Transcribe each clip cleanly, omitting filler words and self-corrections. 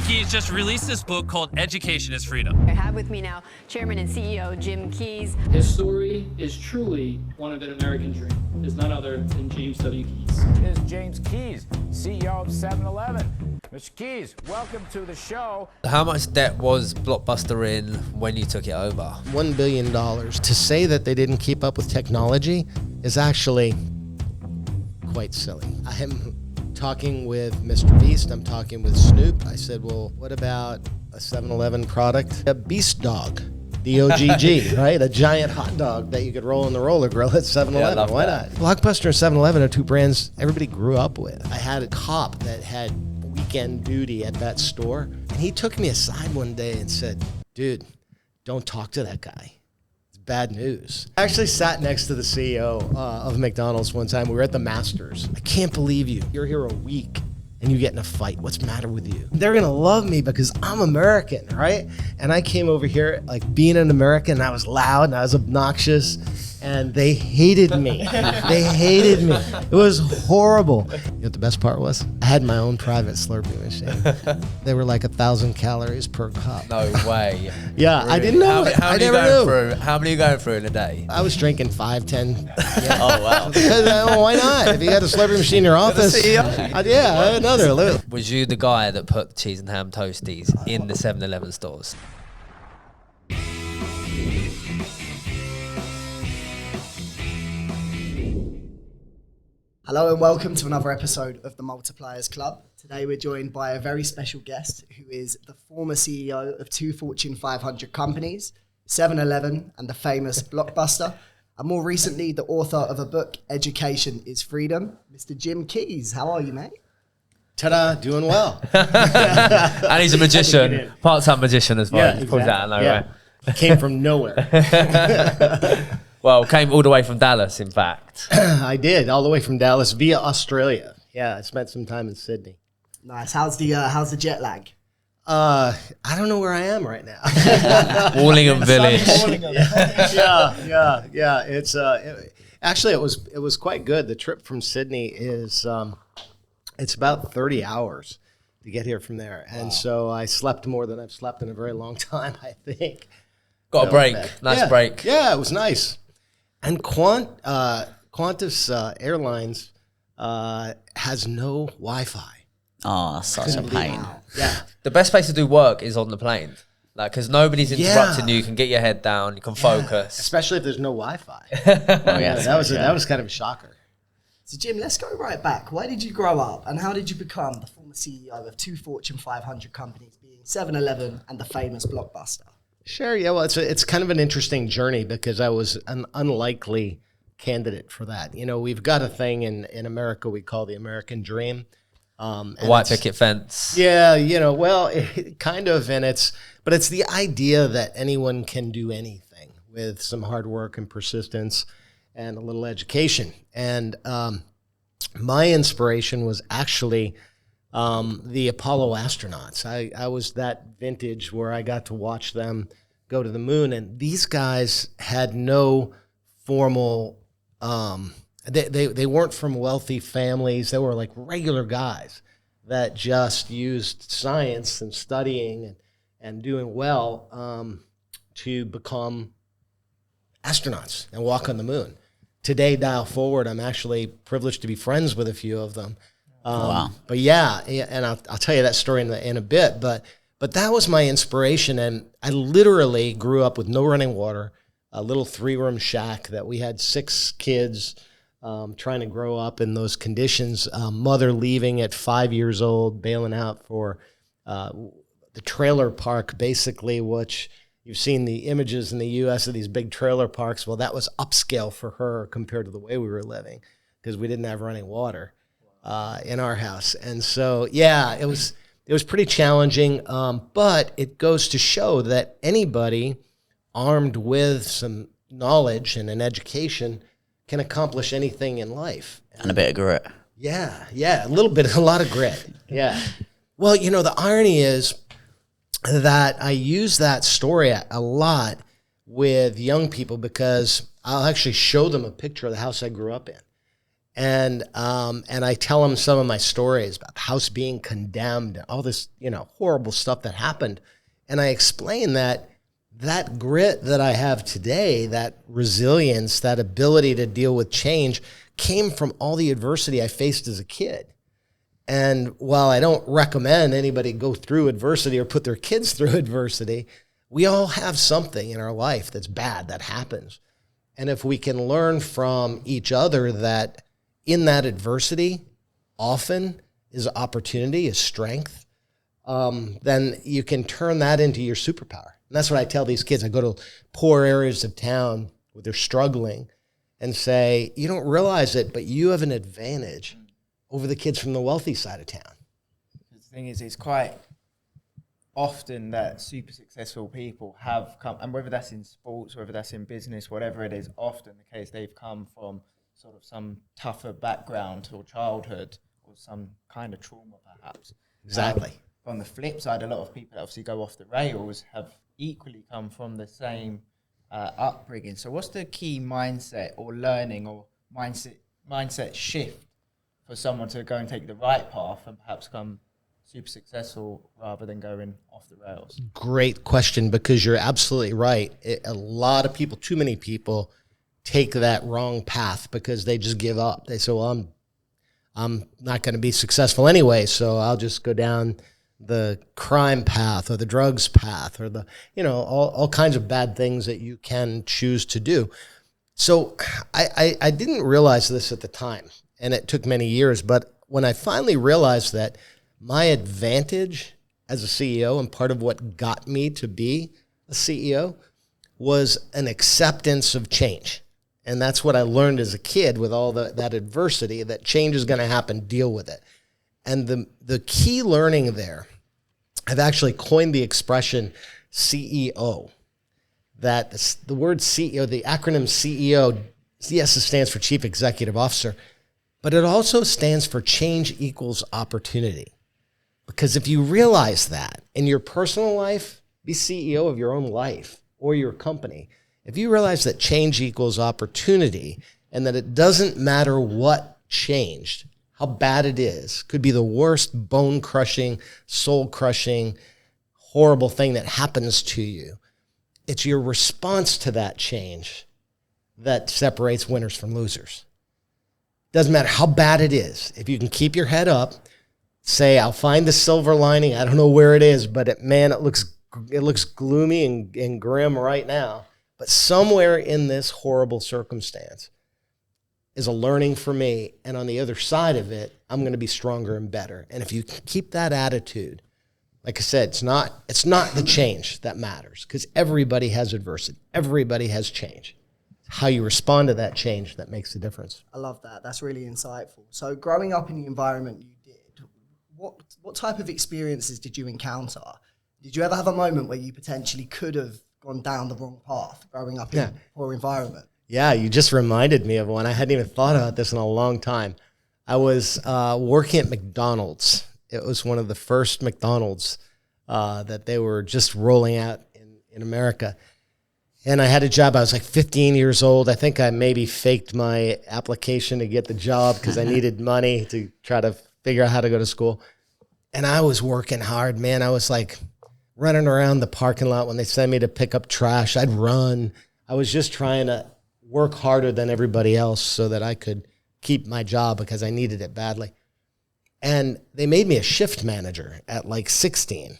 Keys just released this book called Education is Freedom. I have with me now Chairman and CEO Jim Keys. His story is truly one of an American dream. There's none other than James W. Keys. Here's James Keys, CEO of 7-Eleven. Mr. Keys, welcome to the show. How much debt was Blockbuster in when you took it over? $1 billion. To say that they didn't keep up with technology is actually quite silly. I'm talking with Mr. Beast. I'm talking with Snoop. I said, well, what about a 7-Eleven product? A Beast Dog. D-O-G-G, right? A giant hot dog that you could roll in the roller grill at 7-Eleven. Yeah, why not? Blockbuster and 7-Eleven are two brands everybody grew up with. I had a cop that had weekend duty at that store, and he took me aside one day and said, dude, don't talk to that guy. It's bad news. I actually sat next to the CEO of McDonald's one time. We were at the Masters. I can't believe you. You're here a week and you get in a fight. What's the matter with you? They're gonna love me because I'm American, right? And I came over here like being an American, and I was loud and I was obnoxious, and they hated me. They hated me. It was horrible. You know what the best part was? I had my own private Slurpee machine. They were like 1,000 calories per cup. No way. Yeah, Really? I didn't know it. I never knew. How many are you going through in a day? I was drinking 5, 10. Yeah. Oh, wow. Because, why not? If you got a Slurpee machine in your office. Yeah, I had another. Was you the guy that put cheese and ham toasties in the 7-Eleven stores? Hello and welcome to another episode of the Multipliers Club. Today we're joined by a very special guest who is the former CEO of 2 Fortune 500 companies, 7-Eleven and the famous Blockbuster, and more recently the author of a book, Education is Freedom, Mr. Jim Keys. How are you, mate? Ta-da, doing well. And he's a magician, part-time magician as well. Yeah, He pulls that out of nowhere. Came from nowhere. Well, came all the way from Dallas, in fact. I did, all the way from Dallas via Australia. Yeah, I spent some time in Sydney. Nice. How's the jet lag? I don't know where I am right now. Wallingham Village. Yeah. It's actually it was quite good. The trip from Sydney is it's about 30 hours to get here from there, and so I slept more than I've slept in a very long time, I think. Got a break. Nice break. Yeah, it was nice. And Qantas Airlines has no Wi-Fi. Oh, such a pain. Yeah. The best place to do work is on the plane. Like, because nobody's interrupting you. You can get your head down. You can focus. Especially if there's no Wi-Fi. That was kind of a shocker. So Jim, let's go right back. Where did you grow up and how did you become the former CEO of 2 Fortune 500 companies, being 7-Eleven and the famous Blockbuster? Sure. Yeah. Well, it's kind of an interesting journey because I was an unlikely candidate for that. You know, we've got a thing in America we call the American dream. White picket fence. Yeah. Kind of. But it's the idea that anyone can do anything with some hard work and persistence and a little education. And my inspiration was actually the Apollo astronauts. I was that vintage where I got to watch them go to the moon, and these guys had no formal. They weren't from wealthy families. They were like regular guys that just used science and studying and doing well to become astronauts and walk on the moon. Today, dial forward, I'm actually privileged to be friends with a few of them. Wow. But yeah, and I'll tell you that story in a bit. But that was my inspiration, and I literally grew up with no running water, a little 3-room shack that we had 6 kids trying to grow up in those conditions. Mother leaving at 5 years old, bailing out for the trailer park, basically, which you've seen the images in the U.S. of these big trailer parks. Well, that was upscale for her compared to the way we were living because we didn't have running water in our house. And so, yeah, it was pretty challenging, but it goes to show that anybody armed with some knowledge and an education can accomplish anything in life. And a bit of grit. Yeah, a lot of grit. Yeah. Well, the irony is that I use that story a lot with young people because I'll actually show them a picture of the house I grew up in. And I tell them some of my stories about the house being condemned and all this, horrible stuff that happened. And I explain that grit that I have today, that resilience, that ability to deal with change came from all the adversity I faced as a kid. And while I don't recommend anybody go through adversity or put their kids through adversity, we all have something in our life that's bad that happens. And if we can learn from each other that in that adversity often is opportunity, is strength, then you can turn that into your superpower. And that's what I tell these kids. I go to poor areas of town where they're struggling and say, you don't realize it, but you have an advantage over the kids from the wealthy side of town. The thing is, it's quite often that super successful people have come, and whether that's in sports, whether that's in business, whatever it is, often the case they've come from sort of some tougher background or childhood or some kind of trauma perhaps. Exactly. On the flip side, a lot of people that obviously go off the rails have equally come from the same upbringing. So what's the key mindset or learning or mindset shift for someone to go and take the right path and perhaps come super successful rather than going off the rails? Great question, because you're absolutely right. A lot of people, too many people, take that wrong path because they just give up. They say, well, I'm not going to be successful anyway, so I'll just go down the crime path or the drugs path or the, all kinds of bad things that you can choose to do. So I didn't realize this at the time, and it took many years, but when I finally realized that my advantage as a CEO and part of what got me to be a CEO was an acceptance of change. And that's what I learned as a kid with all that adversity, that change is going to happen, deal with it. And the key learning there, I've actually coined the expression CEO. That the word CEO, the acronym CEO, yes, it stands for Chief Executive Officer, but it also stands for change equals opportunity. Because if you realize that in your personal life, be CEO of your own life or your company. If you realize that change equals opportunity and that it doesn't matter what changed, how bad it is, could be the worst bone-crushing, soul-crushing, horrible thing that happens to you. It's your response to that change that separates winners from losers. Doesn't matter how bad it is. If you can keep your head up, say, I'll find the silver lining. I don't know where it is, but it looks gloomy and grim right now. But somewhere in this horrible circumstance is a learning for me. And on the other side of it, I'm going to be stronger and better. And if you keep that attitude, like I said, it's not the change that matters, because everybody has adversity. Everybody has change. How you respond to that change that makes the difference. I love that. That's really insightful. So growing up in the environment you did, what type of experiences did you encounter? Did you ever have a moment where you potentially could have gone down the wrong path growing up in a poor environment? Yeah, you just reminded me of one. I hadn't even thought about this in a long time. I was working at McDonald's. It was one of the first McDonald's that they were just rolling out in America. And I had a job. I was like 15 years old. I think I maybe faked my application to get the job because I needed money to try to figure out how to go to school. And I was working hard, man. I was like running around the parking lot when they sent me to pick up trash. I'd run. I was just trying to work harder than everybody else so that I could keep my job because I needed it badly. And they made me a shift manager at like 16.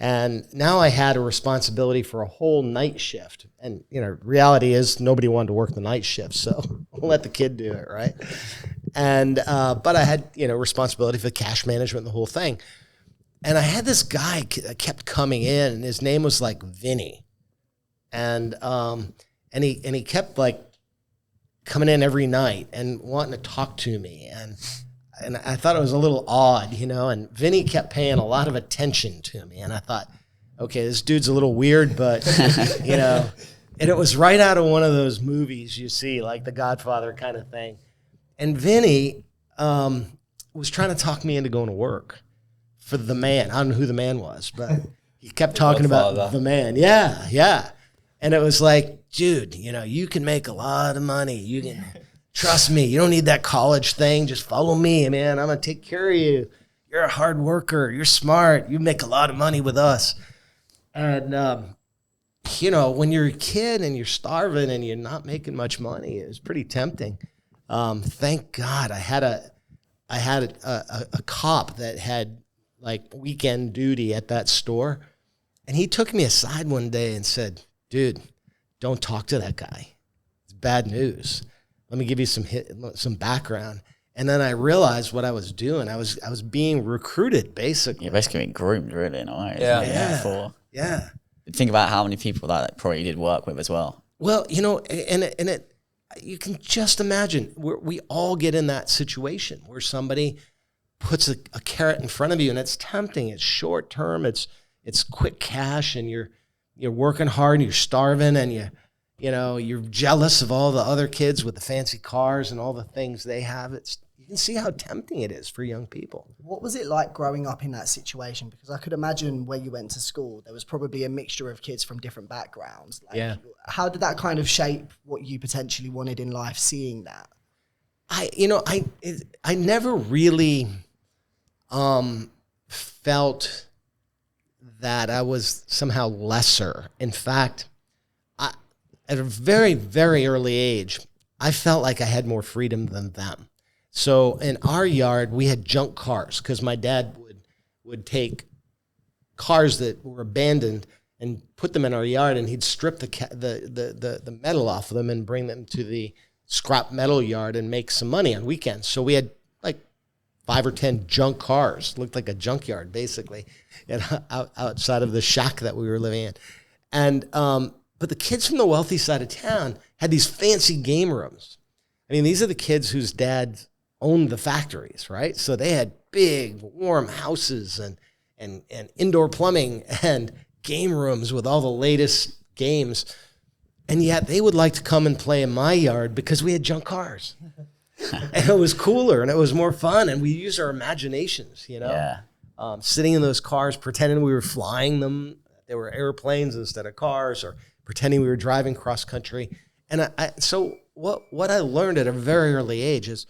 And now I had a responsibility for a whole night shift. And, reality is nobody wanted to work the night shift, so I'll let the kid do it, right? And, but I had, responsibility for the cash management and the whole thing. And I had this guy that kept coming in, and his name was like Vinny. And he kept like coming in every night and wanting to talk to me. And I thought it was a little odd, and Vinny kept paying a lot of attention to me. And I thought, okay, this dude's a little weird, but, and it was right out of one of those movies you see, like The Godfather kind of thing. And Vinny was trying to talk me into going to work for the man. I don't know who the man was, but he kept talking about the man. Yeah. And it was like, dude, you can make a lot of money. You can Trust me, you don't need that college thing. Just follow me, man. I'm going to take care of you. You're a hard worker. You're smart. You make a lot of money with us. And, when you're a kid and you're starving and you're not making much money, it was pretty tempting. Thank God I had a cop that had like weekend duty at that store. And he took me aside one day and said, dude, don't talk to that guy. It's bad news. Let me give you some background. And then I realized what I was doing. I was being recruited, basically. You're basically being groomed, really, in a way. Yeah. Think about how many people that probably did work with as well. Well, you can just imagine. We all get in that situation where somebody puts a carrot in front of you, and it's tempting. It's short term. It's quick cash, and you're working hard, and you're starving, and you're jealous of all the other kids with the fancy cars and all the things they have. You can see how tempting it is for young people. What was it like growing up in that situation? Because I could imagine where you went to school, there was probably a mixture of kids from different backgrounds. How did that kind of shape what you potentially wanted in life, seeing that? I never really felt that I was somehow lesser. In fact, at a very, very early age, I felt like I had more freedom than them. So in our yard, we had junk cars because my dad would take cars that were abandoned and put them in our yard, and he'd strip the metal off of them and bring them to the scrap metal yard and make some money on weekends. So we had like 5 or 10 junk cars, looked like a junkyard basically, outside of the shack that we were living in. And but the kids from the wealthy side of town had these fancy game rooms. I mean, these are the kids whose dads owned the factories, right? So they had big, warm houses and indoor plumbing and game rooms with all the latest games. And yet they would like to come and play in my yard because we had junk cars. And it was cooler and it was more fun. And we used our imaginations, sitting in those cars, pretending we were flying them. They were airplanes instead of cars, or pretending we were driving cross country. And so what I learned at a very early age is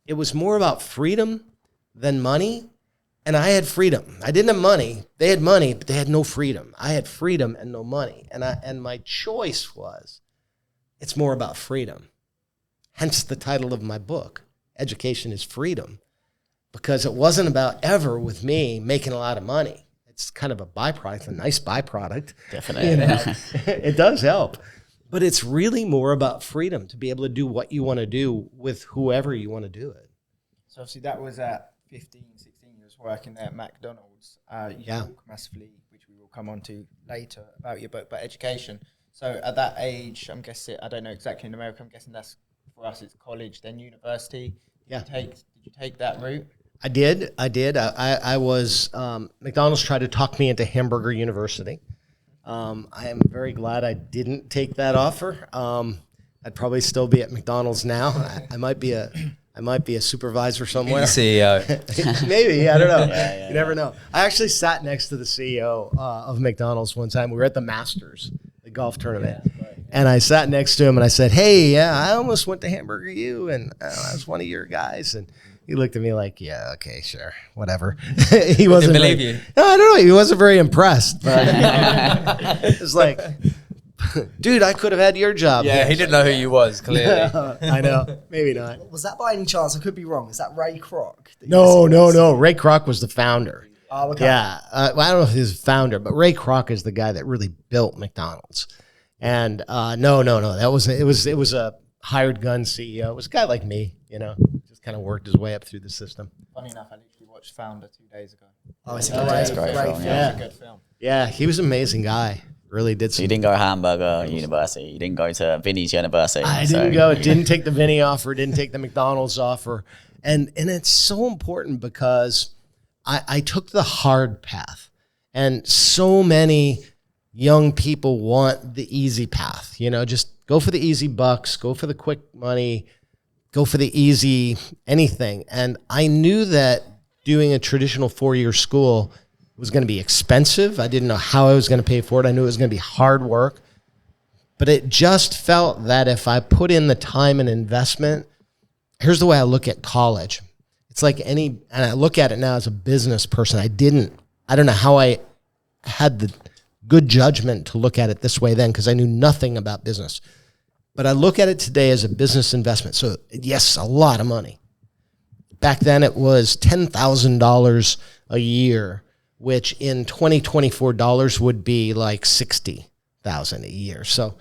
it was more about freedom than money. And I had freedom. I didn't have money. They had money, but they had no freedom. I had freedom and no money. And my choice was, it's more about freedom. Hence the title of my book, Education is Freedom, because it wasn't about ever with me making a lot of money. It's kind of a byproduct, a nice byproduct. Definitely. It does help. But it's really more about freedom to be able to do what you want to do with whoever you want to do it. So obviously that was at 15, 16 years working there at McDonald's. You talk massively, which we will come on to later, about your book, but education. So at that age, I'm guessing, I don't know exactly in America, I'm guessing that's, for us, it's college, then university. Did you take that route? I did. I was, McDonald's tried to talk me into Hamburger University. I am very glad I didn't take that offer. I'd probably still be at McDonald's now. I might be a supervisor somewhere. CEO. Maybe, I don't know. You never know. I actually sat next to the CEO of McDonald's one time. We were at the Masters, the golf tournament. And I sat next to him and I said, hey, I almost went to Hamburger U and I was one of your guys. And he looked at me like, yeah, okay, sure, whatever. He wasn't believe you. No, I don't know. He wasn't very impressed. But it was like, dude, I could have had your job. Yeah, he didn't know who you was, clearly. I know. Maybe not. Was that by any chance? I could be wrong. Is that Ray Kroc? No. Ray Kroc was the founder. Oh, okay. Yeah. I don't know if he's the founder, but Ray Kroc is the guy that really built McDonald's. And no. It was a hired gun CEO. It was a guy like me, just kind of worked his way up through the system. Funny enough, I literally watched Founder 2 days ago. Oh, it's a great great film, film. yeah. It's a good film. Yeah, he was an amazing guy. Really did. So you didn't go Hamburger University. You didn't go to Vinny's University. I didn't go. Didn't take the Vinny offer. Didn't take the McDonald's offer. And it's so important because I took the hard path. And so many young people want the easy path. Just go for the easy bucks. Go for the quick money. Go for the easy anything. And I knew that doing a traditional 4-year school was going to be expensive. I didn't know how I was going to pay for it. I knew it was going to be hard work. But it just felt that if I put in the time and investment, here's the way I look at college. It's like and I look at it now as a business person. I don't know how I had the good judgment to look at it this way then, because I knew nothing about business. But I look at it today as a business investment. So yes, a lot of money. Back then it was $10,000 a year, which in 2024 dollars would be like $60,000 a year. So,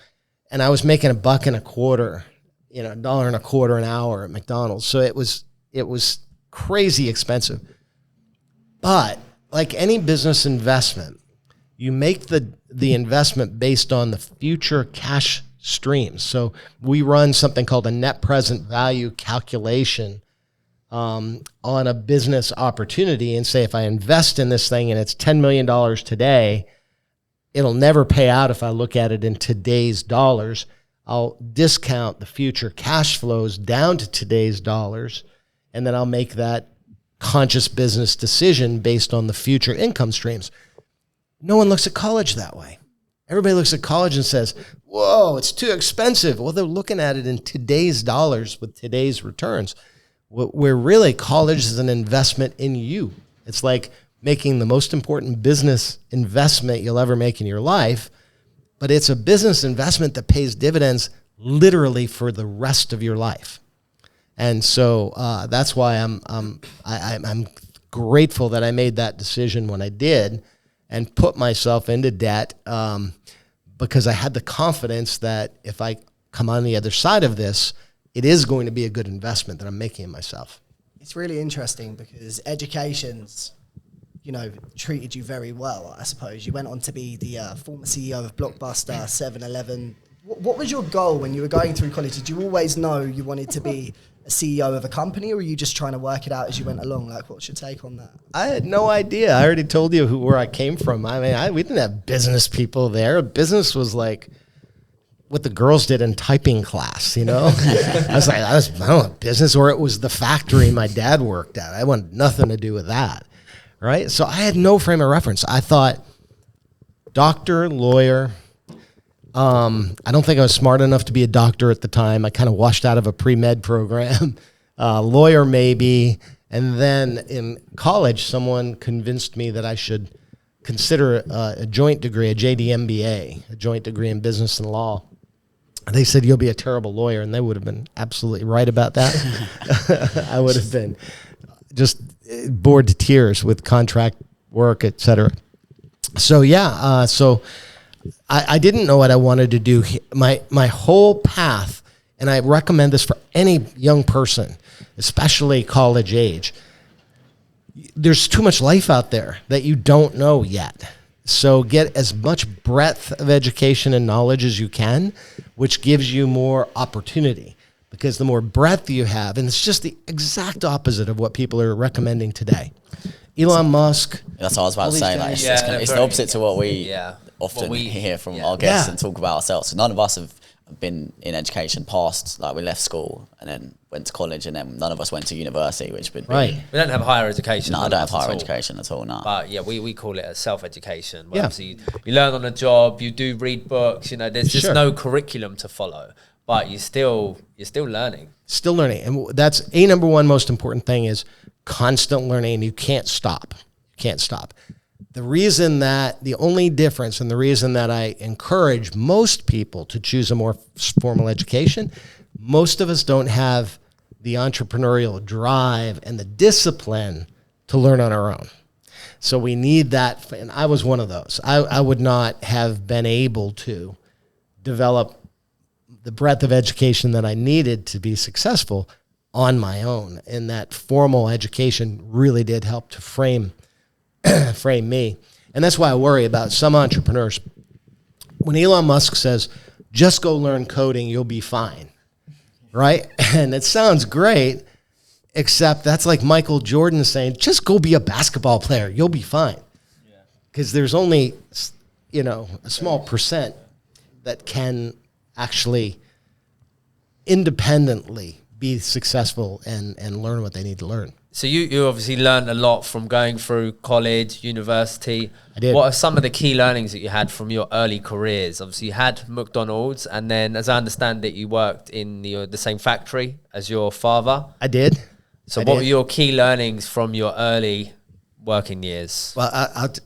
and I was making $1.25, $1.25 an hour at McDonald's. So it was crazy expensive. But like any business investment, you make the investment based on the future cash streams. So we run something called a net present value calculation on a business opportunity, and say if I invest in this thing and it's $10 million today, it'll never pay out if I look at it in today's dollars. I'll discount the future cash flows down to today's dollars, and then I'll make that conscious business decision based on the future income streams. No one looks at college that way. Everybody looks at college and says, whoa, it's too expensive. Well, they're looking at it in today's dollars with today's returns. Where really college is an investment in you. It's like making the most important business investment you'll ever make in your life, but it's a business investment that pays dividends literally for the rest of your life. And so that's why I'm grateful that I made that decision when I did and put myself into debt, because I had the confidence that if I come on the other side of this, it is going to be a good investment that I'm making in myself. It's really interesting because education's, treated you very well, I suppose. You went on to be the former CEO of Blockbuster, 7-Eleven. What was your goal when you were going through college? Did you always know you wanted to be a CEO of a company, or were you just trying to work it out as you went along? Like, what's your take on that? I had no idea. I already told you where I came from. I mean, we didn't have business people there. Business was like what the girls did in typing class, I was like, I don't know, business, or it was the factory my dad worked at. I wanted nothing to do with that, right? So I had no frame of reference. I thought doctor, lawyer. I don't think I was smart enough to be a doctor at the time. I kind of washed out of a pre-med program. Lawyer maybe. And then in college, someone convinced me that I should consider a joint degree, a JD MBA, a joint degree in business and law. They said, you'll be a terrible lawyer. And they would have been absolutely right about that. I would have been just bored to tears with contract work, et cetera. So, yeah. I didn't know what I wanted to do. My whole path, and I recommend this for any young person, especially college age, there's too much life out there that you don't know yet. So get as much breadth of education and knowledge as you can, which gives you more opportunity. Because the more breadth you have, and it's just the exact opposite of what people are recommending today. Elon Musk. That's what I was about to say. Like, it's the opposite to what we often hear from our guests and talk about ourselves. So none of us have been in education past, like we left school and then went to college, and then none of us went to university, which would be... We don't have higher education. No, I don't have higher education at all, no. But yeah, we call it a self-education. Yeah. So you learn on the job, you do read books, there's just no curriculum to follow, but you're still learning. Still learning. And that's a number one most important thing is constant learning, and you can't stop. The only difference and the reason that I encourage most people to choose a more formal education, most of us don't have the entrepreneurial drive and the discipline to learn on our own. So we need that, and I was one of those. I would not have been able to develop the breadth of education that I needed to be successful on my own, and that formal education really did help to frame me. And that's why I worry about some entrepreneurs. When Elon Musk says, just go learn coding, you'll be fine, right? And it sounds great, except that's like Michael Jordan saying, just go be a basketball player, you'll be fine. Because there's only, a small percent that can actually independently be successful and learn what they need to learn. So you obviously learned a lot from going through college, university. I did. What are some of the key learnings that you had from your early careers? Obviously, you had McDonald's, and then, as I understand it, you worked in the same factory as your father. I did. So what were your key learnings from your early working years? Well,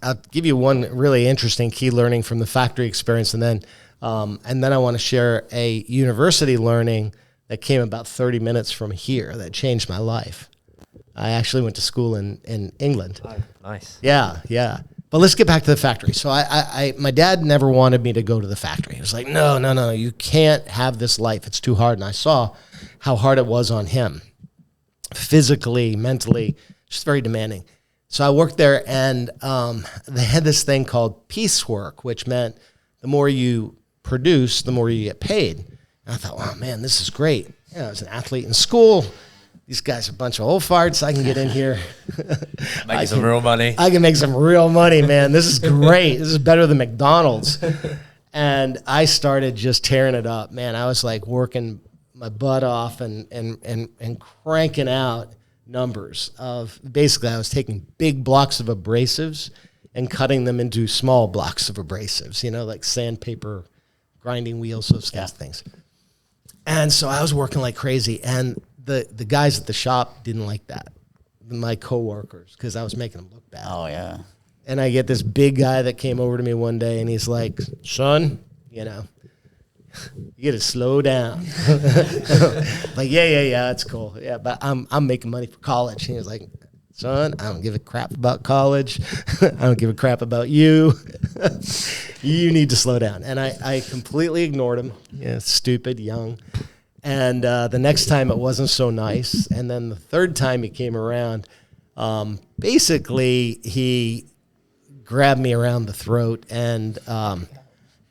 I'll give you one really interesting key learning from the factory experience, and then I want to share a university learning that came about 30 minutes from here that changed my life. I actually went to school in England. Oh, nice. Yeah. But let's get back to the factory. So my dad never wanted me to go to the factory. He was like, no, you can't have this life. It's too hard. And I saw how hard it was on him, physically, mentally, just very demanding. So I worked there, and they had this thing called piecework, which meant the more you produce, the more you get paid. And I thought, oh, man, this is great. I was an athlete in school. These guys are a bunch of old farts. I can get in here. Make some real money. I can make some real money, man. This is great. This is better than McDonald's. And I started just tearing it up, man. I was like working my butt off and cranking out numbers of, basically I was taking big blocks of abrasives and cutting them into small blocks of abrasives, like sandpaper, grinding wheels, those kinds of things. And so I was working like crazy, and the guys at the shop didn't like that, my coworkers, because I was making them look bad. Oh, yeah. And I get this big guy that came over to me one day, and he's like, son, you got to slow down. Like, yeah, it's cool. Yeah, but I'm making money for college. And he was like, son, I don't give a crap about college. I don't give a crap about you. You need to slow down. And I completely ignored him. Stupid, young. And the next time it wasn't so nice. And then the third time he came around, basically he grabbed me around the throat, and I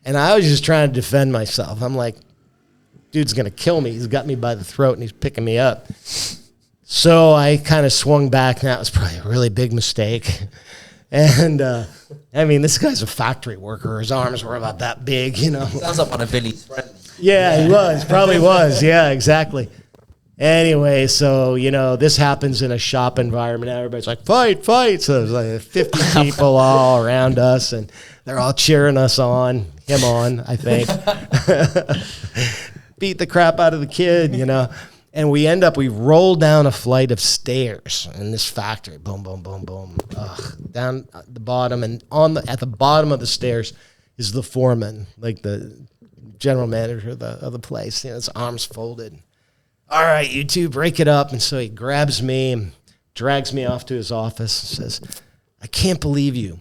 was just trying to defend myself. I'm like, dude's going to kill me. He's got me by the throat, and he's picking me up. So I kind of swung back, and that was probably a really big mistake. And, this guy's a factory worker. His arms were about that big, Sounds like one of Billy's friends. Yeah, he was. Probably was. Yeah, exactly. Anyway, so, this happens in a shop environment. Everybody's like, fight. So there's like 50 people all around us, and they're all cheering us on, him on, I think. Beat the crap out of the kid, And we roll down a flight of stairs in this factory. Boom, boom, boom, boom. Down at the bottom, and at the bottom of the stairs is the foreman, like the general manager of the place. His arms folded. All right, you two, break it up. And so he grabs me and drags me off to his office and says, I can't believe you.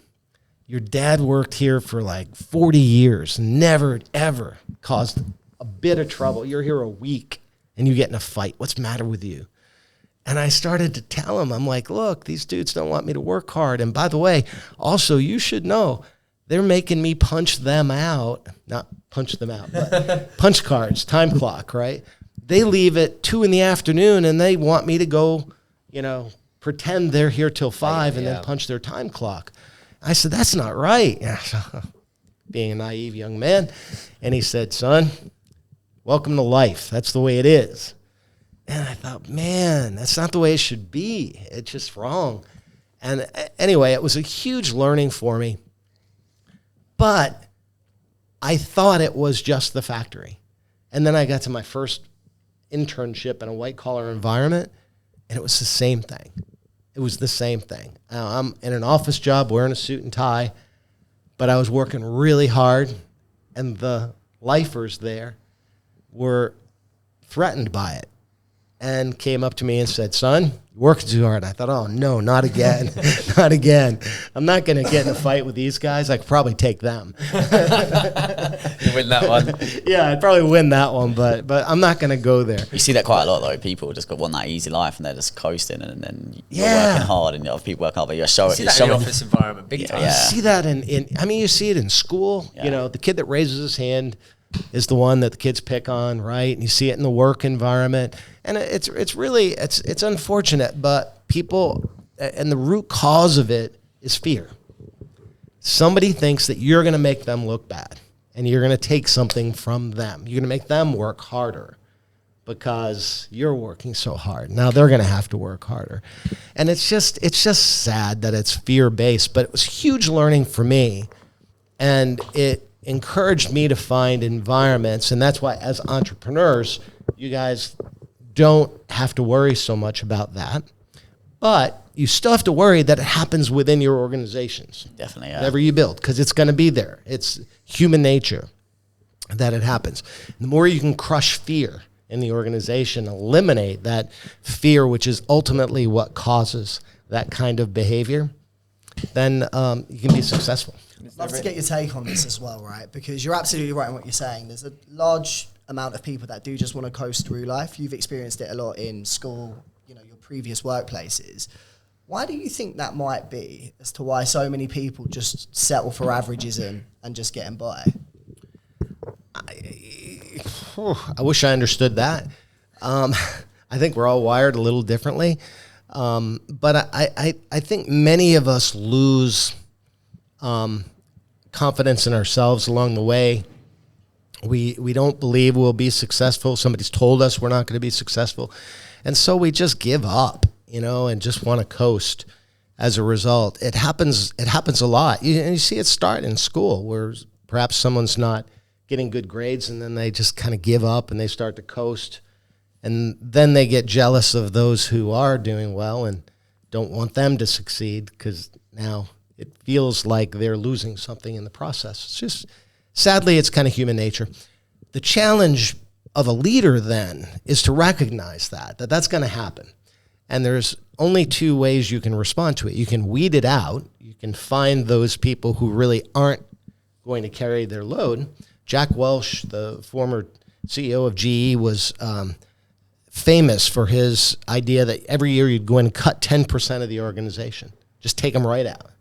Your dad worked here for like 40 years, never, ever caused a bit of trouble. You're here a week, and you get in a fight. What's the matter with you? And I started to tell him, I'm like, look, these dudes don't want me to work hard. And by the way, also, you should know, they're making me punch them out. Not punch them out, but punch cards, time clock, right? They leave at 2 p.m, and they want me to go, pretend they're here till 5 and then punch their time clock. I said, that's not right. Being a naive young man. And he said, son, welcome to life. That's the way it is. And I thought, man, that's not the way it should be. It's just wrong. And anyway, it was a huge learning for me. But I thought it was just the factory. And then I got to my first internship in a white-collar environment, and it was the same thing. It was the same thing. I'm in an office job wearing a suit and tie, but I was working really hard, and the lifers there were threatened by it and came up to me and said, son, you're working too hard. I thought, oh, no, not again. Not again. I'm not going to get in a fight with these guys. I could probably take them. You win that one. Yeah, I'd probably win that one, but I'm not going to go there. You see that quite a lot, though. People just want that easy life, and they're just coasting, and then you're working hard, and other people working hard, but you're showing. You see that in the office environment big time. You see that you see it in school. Yeah. The kid that raises his hand is the one that the kids pick on, right? And you see it in the work environment. And it's really unfortunate, but people, and the root cause of it is fear. Somebody thinks that you're going to make them look bad, and you're going to take something from them. You're going to make them work harder. because you're working so hard. Now they're going to have to work harder. And it's just sad that it's fear-based, but it was huge learning for me. And it encouraged me to find environments. And that's why as entrepreneurs, you guys don't have to worry so much about that. But you still have to worry that it happens within your organizations. Definitely, yeah. Whatever you build, because it's going to be there. It's human nature that it happens. The more you can crush fear in the organization, eliminate that fear, which is ultimately what causes that kind of behavior, then you can be successful. I'd love to get your take on this as well, right? Because you're absolutely right in what you're saying. There's a large amount of people that do just want to coast through life. You've experienced it a lot in school, your previous workplaces. Why do you think that might be as to why so many people just settle for averages and just getting by? I wish I understood that. I think we're all wired a little differently. But I think many of us lose confidence in ourselves along the way. We don't believe we'll be successful. Somebody's told us we're not going to be successful. And so we just give up, and just want to coast as a result. It happens a lot. You see it start in school where perhaps someone's not getting good grades and then they just kind of give up and they start to coast. And then they get jealous of those who are doing well and don't want them to succeed because now it feels like they're losing something in the process. It's just, sadly, it's kind of human nature. The challenge of a leader then is to recognize that's going to happen. And there's only two ways you can respond to it. You can weed it out. You can find those people who really aren't going to carry their load. Jack Welch, the former CEO of GE, was famous for his idea that every year you'd go in and cut 10% of the organization. Just take them right out.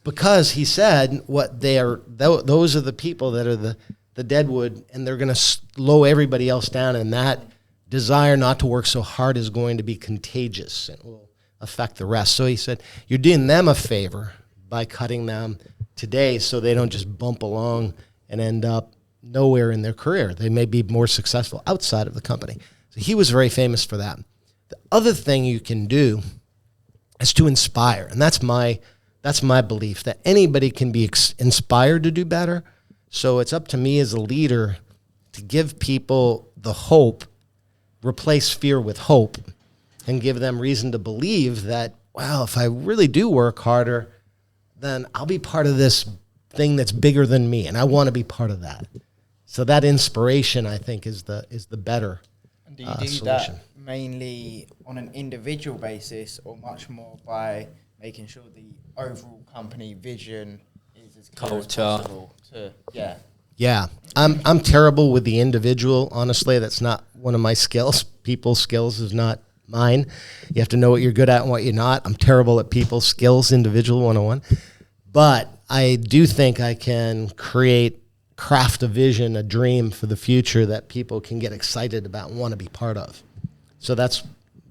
Because he said those are the people that are the deadwood, and they're going to slow everybody else down, and that desire not to work so hard is going to be contagious and will affect the rest. So he said, you're doing them a favor by cutting them today so they don't just bump along and end up nowhere in their career. They may be more successful outside of the company. So he was very famous for that. The other thing you can do is to inspire, and that's my belief, that anybody can be inspired to do better. So it's up to me as a leader to give people the hope, replace fear with hope, and give them reason to believe that, wow, if I really do work harder, then I'll be part of this thing that's bigger than me, and I want to be part of that. So that inspiration, I think, is the better and do you do solution. that mainly on an individual basis, or much more by making sure the overall company vision is as clear as possible? Yeah, I'm terrible with the individual. Honestly, that's not one of my skills. People skills is not mine. You have to know what you're good at and what you're not. I'm terrible at people skills, individual 101. But I do think I can craft a vision, a dream for the future that people can get excited about and want to be part of. So that's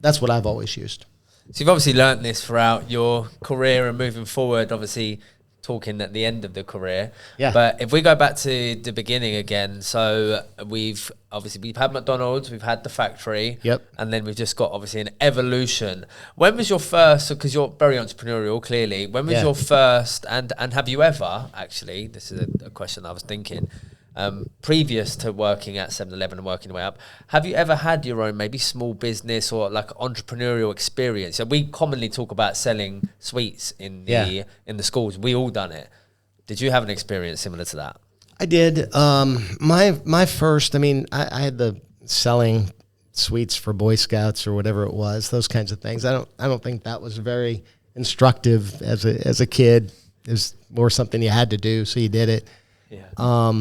what I've always used. So you've obviously learnt this throughout your career and moving forward, obviously talking at the end of the career. Yeah. But if we go back to the beginning again, so we've had McDonald's, we've had the factory. Yep. And then we've just got obviously an evolution. When was your first, because you're very entrepreneurial, clearly, when was your first, and have you ever, actually, this is a question I was thinking, previous to working at 7-Eleven and working your way up, have you ever had your own maybe small business or like entrepreneurial experience? So we commonly talk about selling sweets in the schools. We all done it. Did you have an experience similar to that? I did. My first, I had the selling sweets for Boy Scouts or whatever it was, those kinds of things. I don't think that was very instructive as a kid. It was more something you had to do, so you did it. Yeah.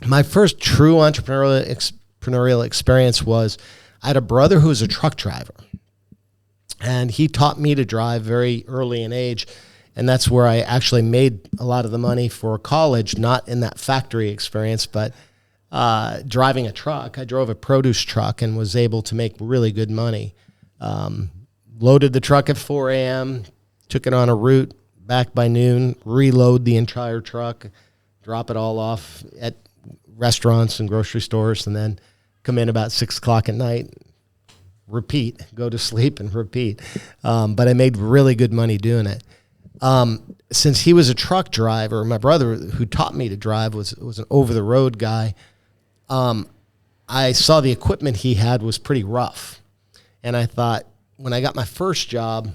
My first true entrepreneurial experience was I had a brother who was a truck driver, and he taught me to drive very early in age, and that's where I actually made a lot of the money for college, not in that factory experience, but driving a truck. I drove a produce truck and was able to make really good money. Loaded the truck at 4 a.m., took it on a route, back by noon, reload the entire truck, drop it all off at restaurants and grocery stores, and then come in about 6 o'clock at night, repeat, go to sleep and repeat. But I made really good money doing it. Since he was a truck driver, my brother who taught me to drive was an over-the-road guy. I saw the equipment he had was pretty rough. And I thought, when I got my first job,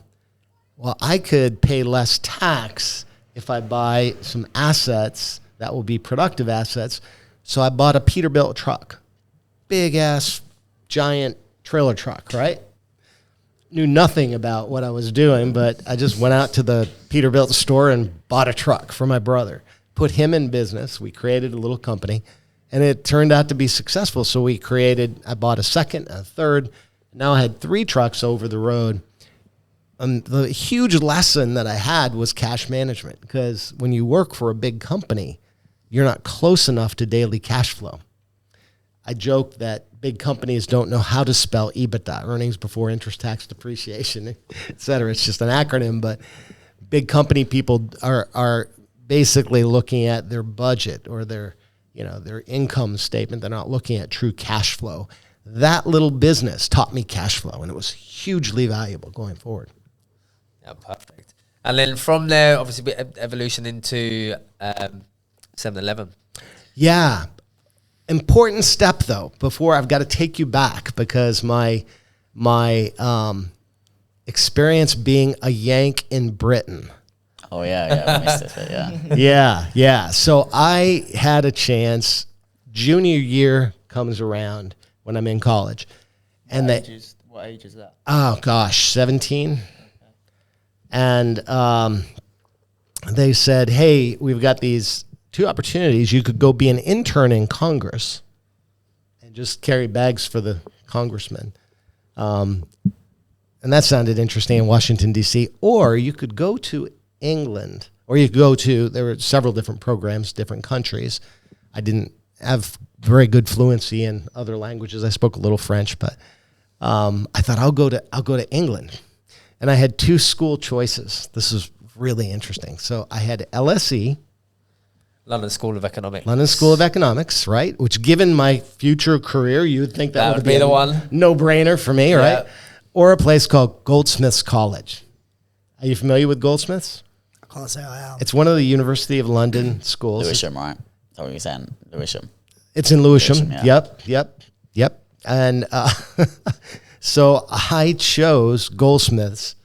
well, I could pay less tax if I buy some assets that will be productive assets. So I bought a Peterbilt truck, big-ass, giant trailer truck, right? Knew nothing about what I was doing, but I just went out to the Peterbilt store and bought a truck for my brother. Put him in business. We created a little company, and it turned out to be successful. So I bought a second, a third. Now I had 3 trucks over the road. The huge lesson that I had was cash management, because when you work for a big company, you're not close enough to daily cash flow. I joke that big companies don't know how to spell EBITDA, earnings before interest, tax, depreciation, et cetera. It's just an acronym, but big company people are basically looking at their budget or their income statement. They're not looking at true cash flow. That little business taught me cash flow, and it was hugely valuable going forward. Yeah, perfect. And then from there, obviously, evolution into 7-Eleven. Yeah. Important step, though, before I've got to take you back, because my experience being a Yank in Britain. Oh, yeah, I missed it, yeah. Yeah. So I had a chance. Junior year comes around when I'm in college. And what age is that? Oh, gosh, 17. Okay. And they said, hey, we've got these 2 opportunities. You could go be an intern in Congress and just carry bags for the congressman. And that sounded interesting in Washington, D.C. Or you could go to England, or you could there were several different programs, different countries. I didn't have very good fluency in other languages. I spoke a little French, but I thought I'll go to England. And I had 2 school choices. This is really interesting. So I had LSE, London School of Economics. London School of Economics, right? Which, given my future career, you would think that would be the one. No-brainer for me, right? Or a place called Goldsmiths College. Are you familiar with Goldsmiths? I can't say I am. It's one of the University of London schools. Lewisham, right? That's what you're saying, Lewisham. It's in Lewisham. Yeah. Yep. And so I chose Goldsmiths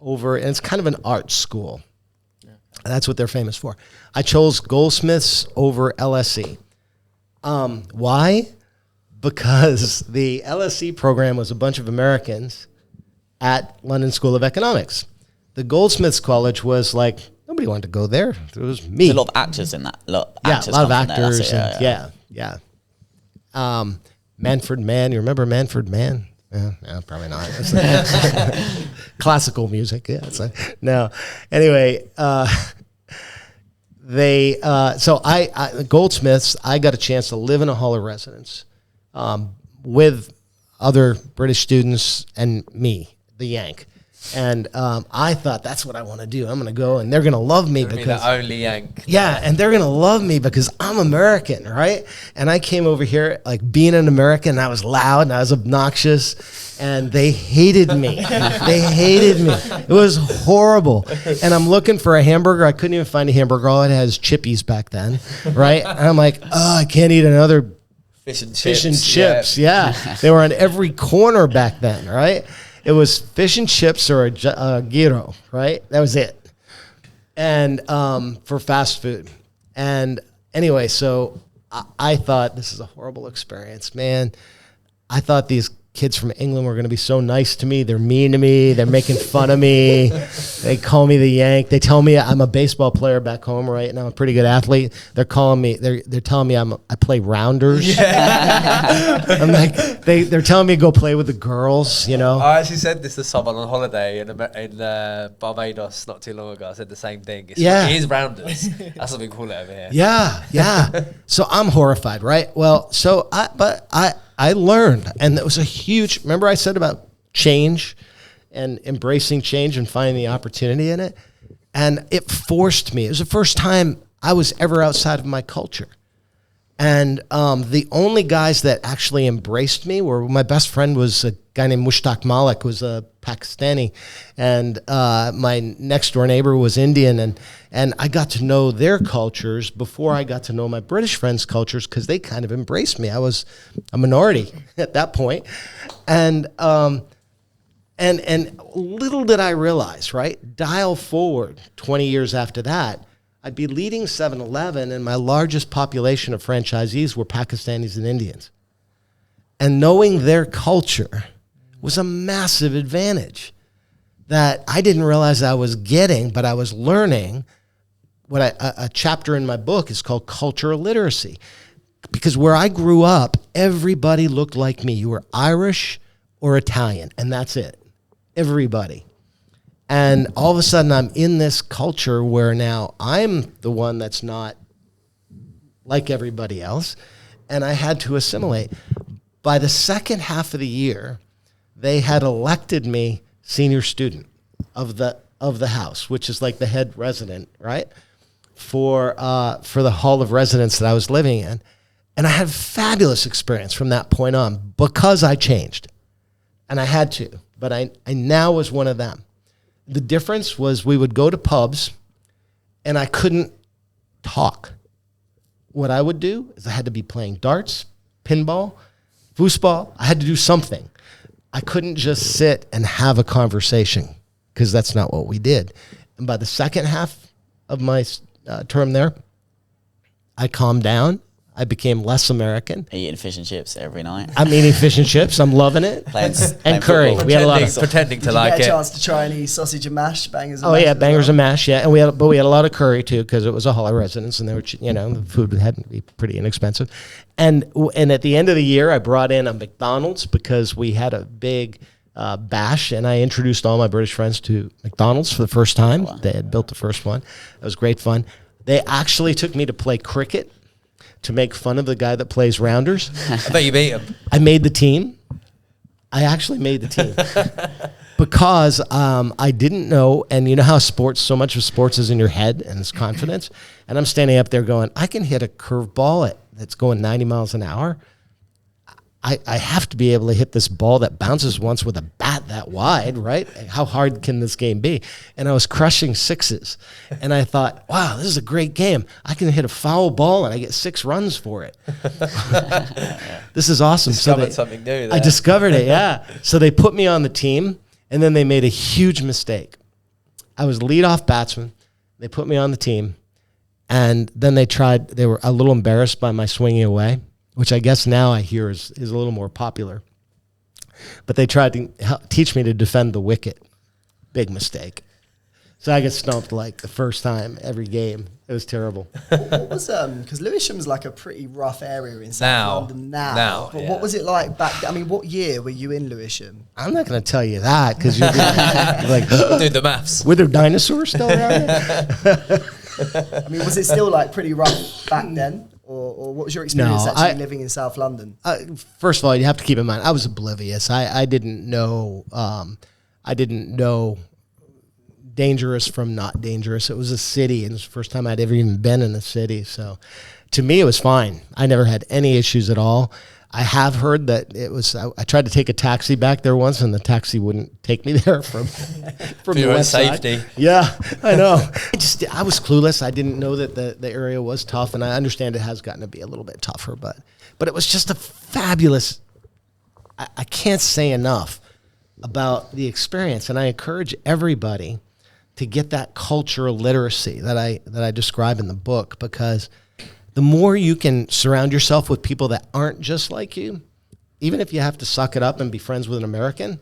over, and it's kind of an art school. That's what they're famous for. I chose Goldsmiths over LSE. Why? Because the LSE program was a bunch of Americans at London School of Economics. The Goldsmiths College was like, nobody wanted to go there. It was me. There's a lot of actors in that. A lot of actors. Yeah. Manfred Mann. You remember Manfred Mann? Yeah, probably not. It's like classical music. Yeah, it's like, no. Anyway, Goldsmiths, I got a chance to live in a hall of residence with other British students and me, the Yank. And I thought, that's what I want to do. I'm going to go, and they're going to love me because the only Yank. Yeah, and they're going to love me because I'm American, right? And I came over here like being an American. I was loud and I was obnoxious, and they hated me. They hated me. It was horrible. And I'm looking for a hamburger. I couldn't even find a hamburger. All it had is Chippies back then, right? And I'm like, oh, I can't eat another fish and chips. Yeah. They were on every corner back then, right? It was fish and chips or a gyro, right? That was it. And for fast food. And anyway, so I thought, this is a horrible experience, man. I thought these kids from England were going to be so nice to me. They're mean to me. They're making fun of me. They call me the Yank. They tell me I'm a baseball player back home, right? And I'm a pretty good athlete. They're calling me. They're telling me I play rounders. Yeah. I'm like, they're telling me to go play with the girls. You know. I actually said this to someone on holiday in Barbados not too long ago. I said the same thing. It is rounders. That's what we call it over here. Yeah. So I'm horrified, right? Well, so I learned, and it was a huge, remember I said about change and embracing change and finding the opportunity in it? And it forced me. It was the first time I was ever outside of my culture. And the only guys that actually embraced me were, my best friend was a guy named Mushtaq Malik, who was a Pakistani, and my next door neighbor was Indian, and I got to know their cultures before I got to know my British friends' cultures, because they kind of embraced me. I was a minority at that point, and little did I realize, right? Dial forward 20 years after that, I'd be leading 7-Eleven, and my largest population of franchisees were Pakistanis and Indians. And knowing their culture was a massive advantage that I didn't realize I was getting, but I was learning. A chapter in my book is called Cultural Literacy. Because where I grew up, everybody looked like me. You were Irish or Italian, and that's it. Everybody. And all of a sudden, I'm in this culture where now I'm the one that's not like everybody else, and I had to assimilate. By the second half of the year, they had elected me senior student of the house, which is like the head resident, right, for the hall of residence that I was living in. And I had fabulous experience from that point on because I changed, and I had to. But I now was one of them. The difference was we would go to pubs, and I couldn't talk. What I would do is I had to be playing darts, pinball, foosball. I had to do something. I couldn't just sit and have a conversation, because that's not what we did. And by the second half of my term there, I calmed down. I became less American. Eating fish and chips every night. I'm eating fish and chips. I'm loving it. And curry. We had a lot of pretending to Did like you get it. a chance to try any sausage and mash, bangers and Oh mash? yeah, bangers and mash. Yeah, and we had a lot of curry too, because it was a hall of residence, and they were, the food had to be pretty inexpensive. And at the end of the year, I brought in a McDonald's because we had a big bash, and I introduced all my British friends to McDonald's for the first time. Wow. They had built the first one. It was great fun. They actually took me to play cricket, to make fun of the guy that plays rounders. I bet you beat him. I made the team. I actually made the team because I didn't know, and you know how so much of sports is in your head and it's confidence, and I'm standing up there going, I can hit a curveball that's going 90 miles an hour. I have to be able to hit this ball that bounces once with a bat that wide, right? How hard can this game be? And I was crushing sixes. And I thought, wow, this is a great game. I can hit a foul ball and I get 6 runs for it. This is awesome. Discovered something new there. I discovered it, yeah. So they put me on the team, and then they made a huge mistake. I was leadoff batsman. They put me on the team, and then they were a little embarrassed by my swinging away, which I guess now I hear is a little more popular. But they tried to teach me to defend the wicket. Big mistake. So I get stumped like the first time every game. It was terrible. What was because Lewisham's like a pretty rough area in South London now. But what was it like back then? I mean, what year were you in Lewisham? I'm not going to tell you that because you're like, we'll do the maths. Were there dinosaurs still around? I mean, was it still like pretty rough back then? Or what was your experience living in South London? First of all, you have to keep in mind, I was oblivious. I didn't know. I didn't know dangerous from not dangerous. It was a city, and it was the first time I'd ever even been in a city. So, to me, it was fine. I never had any issues at all. I have heard that it was. I tried to take a taxi back there once, and the taxi wouldn't take me there from the west safety. side. Yeah, I know. I was clueless. I didn't know that the area was tough, and I understand it has gotten to be a little bit tougher. But it was just a fabulous. I can't say enough about the experience, and I encourage everybody to get that cultural literacy that I describe in the book, because the more you can surround yourself with people that aren't just like you, even if you have to suck it up and be friends with an American.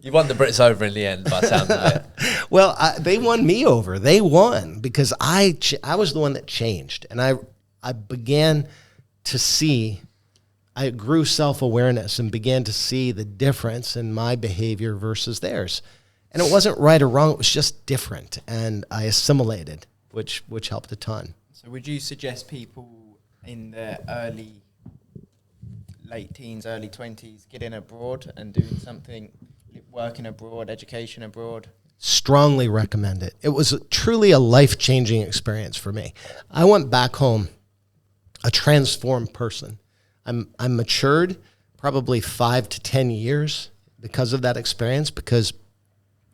You won the Brits over in the end, by the sound of it. Well, they won me over. They won because I was the one that changed, and I began to see. I grew self-awareness and began to see the difference in my behavior versus theirs. And it wasn't right or wrong. It was just different, and I assimilated, which helped a ton. So would you suggest people in their late teens, early 20s, getting abroad and doing something, working abroad, education abroad? Strongly recommend it. It was truly a life-changing experience for me. I went back home a transformed person. I'm matured probably 5 to 10 years because of that experience, because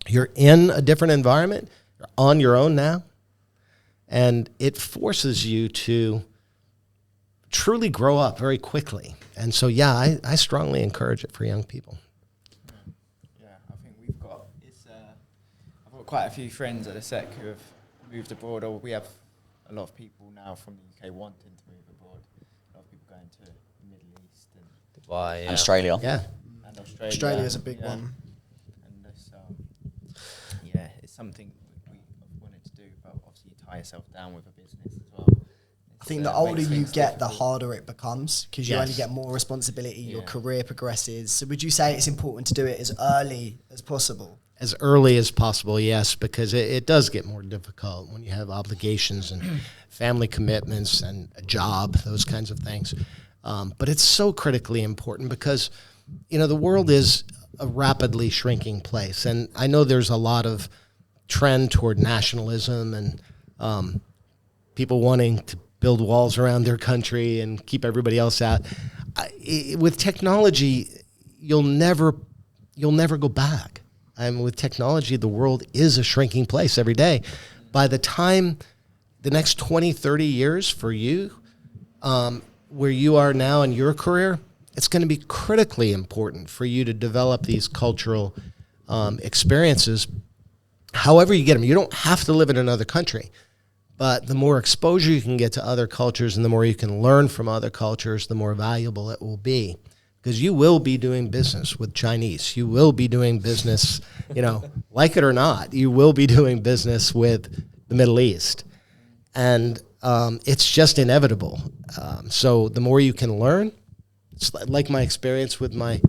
you're in a different environment, you're on your own now, and it forces you to truly grow up very quickly. And so, yeah, I strongly encourage it for young people. Yeah, I think I've got quite a few friends at the SEC who have moved abroad, or we have a lot of people now from the UK wanting to move abroad. A lot of people going to the Middle East and Dubai, and Australia. Yeah. And Australia. Australia is a big one. And this, it's something we wanted to do, but obviously you tie yourself down with a business as well. I think the older you get, the harder it becomes, because you Yes. only get more responsibility, your career progresses. So would you say it's important to do it as early as possible? As early as possible, yes, because it does get more difficult when you have obligations and family commitments and a job, those kinds of things. But it's so critically important because, the world is a rapidly shrinking place. And I know there's a lot of trend toward nationalism and people wanting to build walls around their country and keep everybody else out. With technology, you'll never go back. With technology, the world is a shrinking place every day. By the time the next 20, 30 years for you, where you are now in your career, it's going to be critically important for you to develop these cultural experiences. However you get them, you don't have to live in another country. But the more exposure you can get to other cultures and the more you can learn from other cultures, the more valuable it will be. Because you will be doing business with Chinese. You will be doing business, like it or not, you will be doing business with the Middle East. And it's just inevitable. So the more you can learn, it's like my experience with my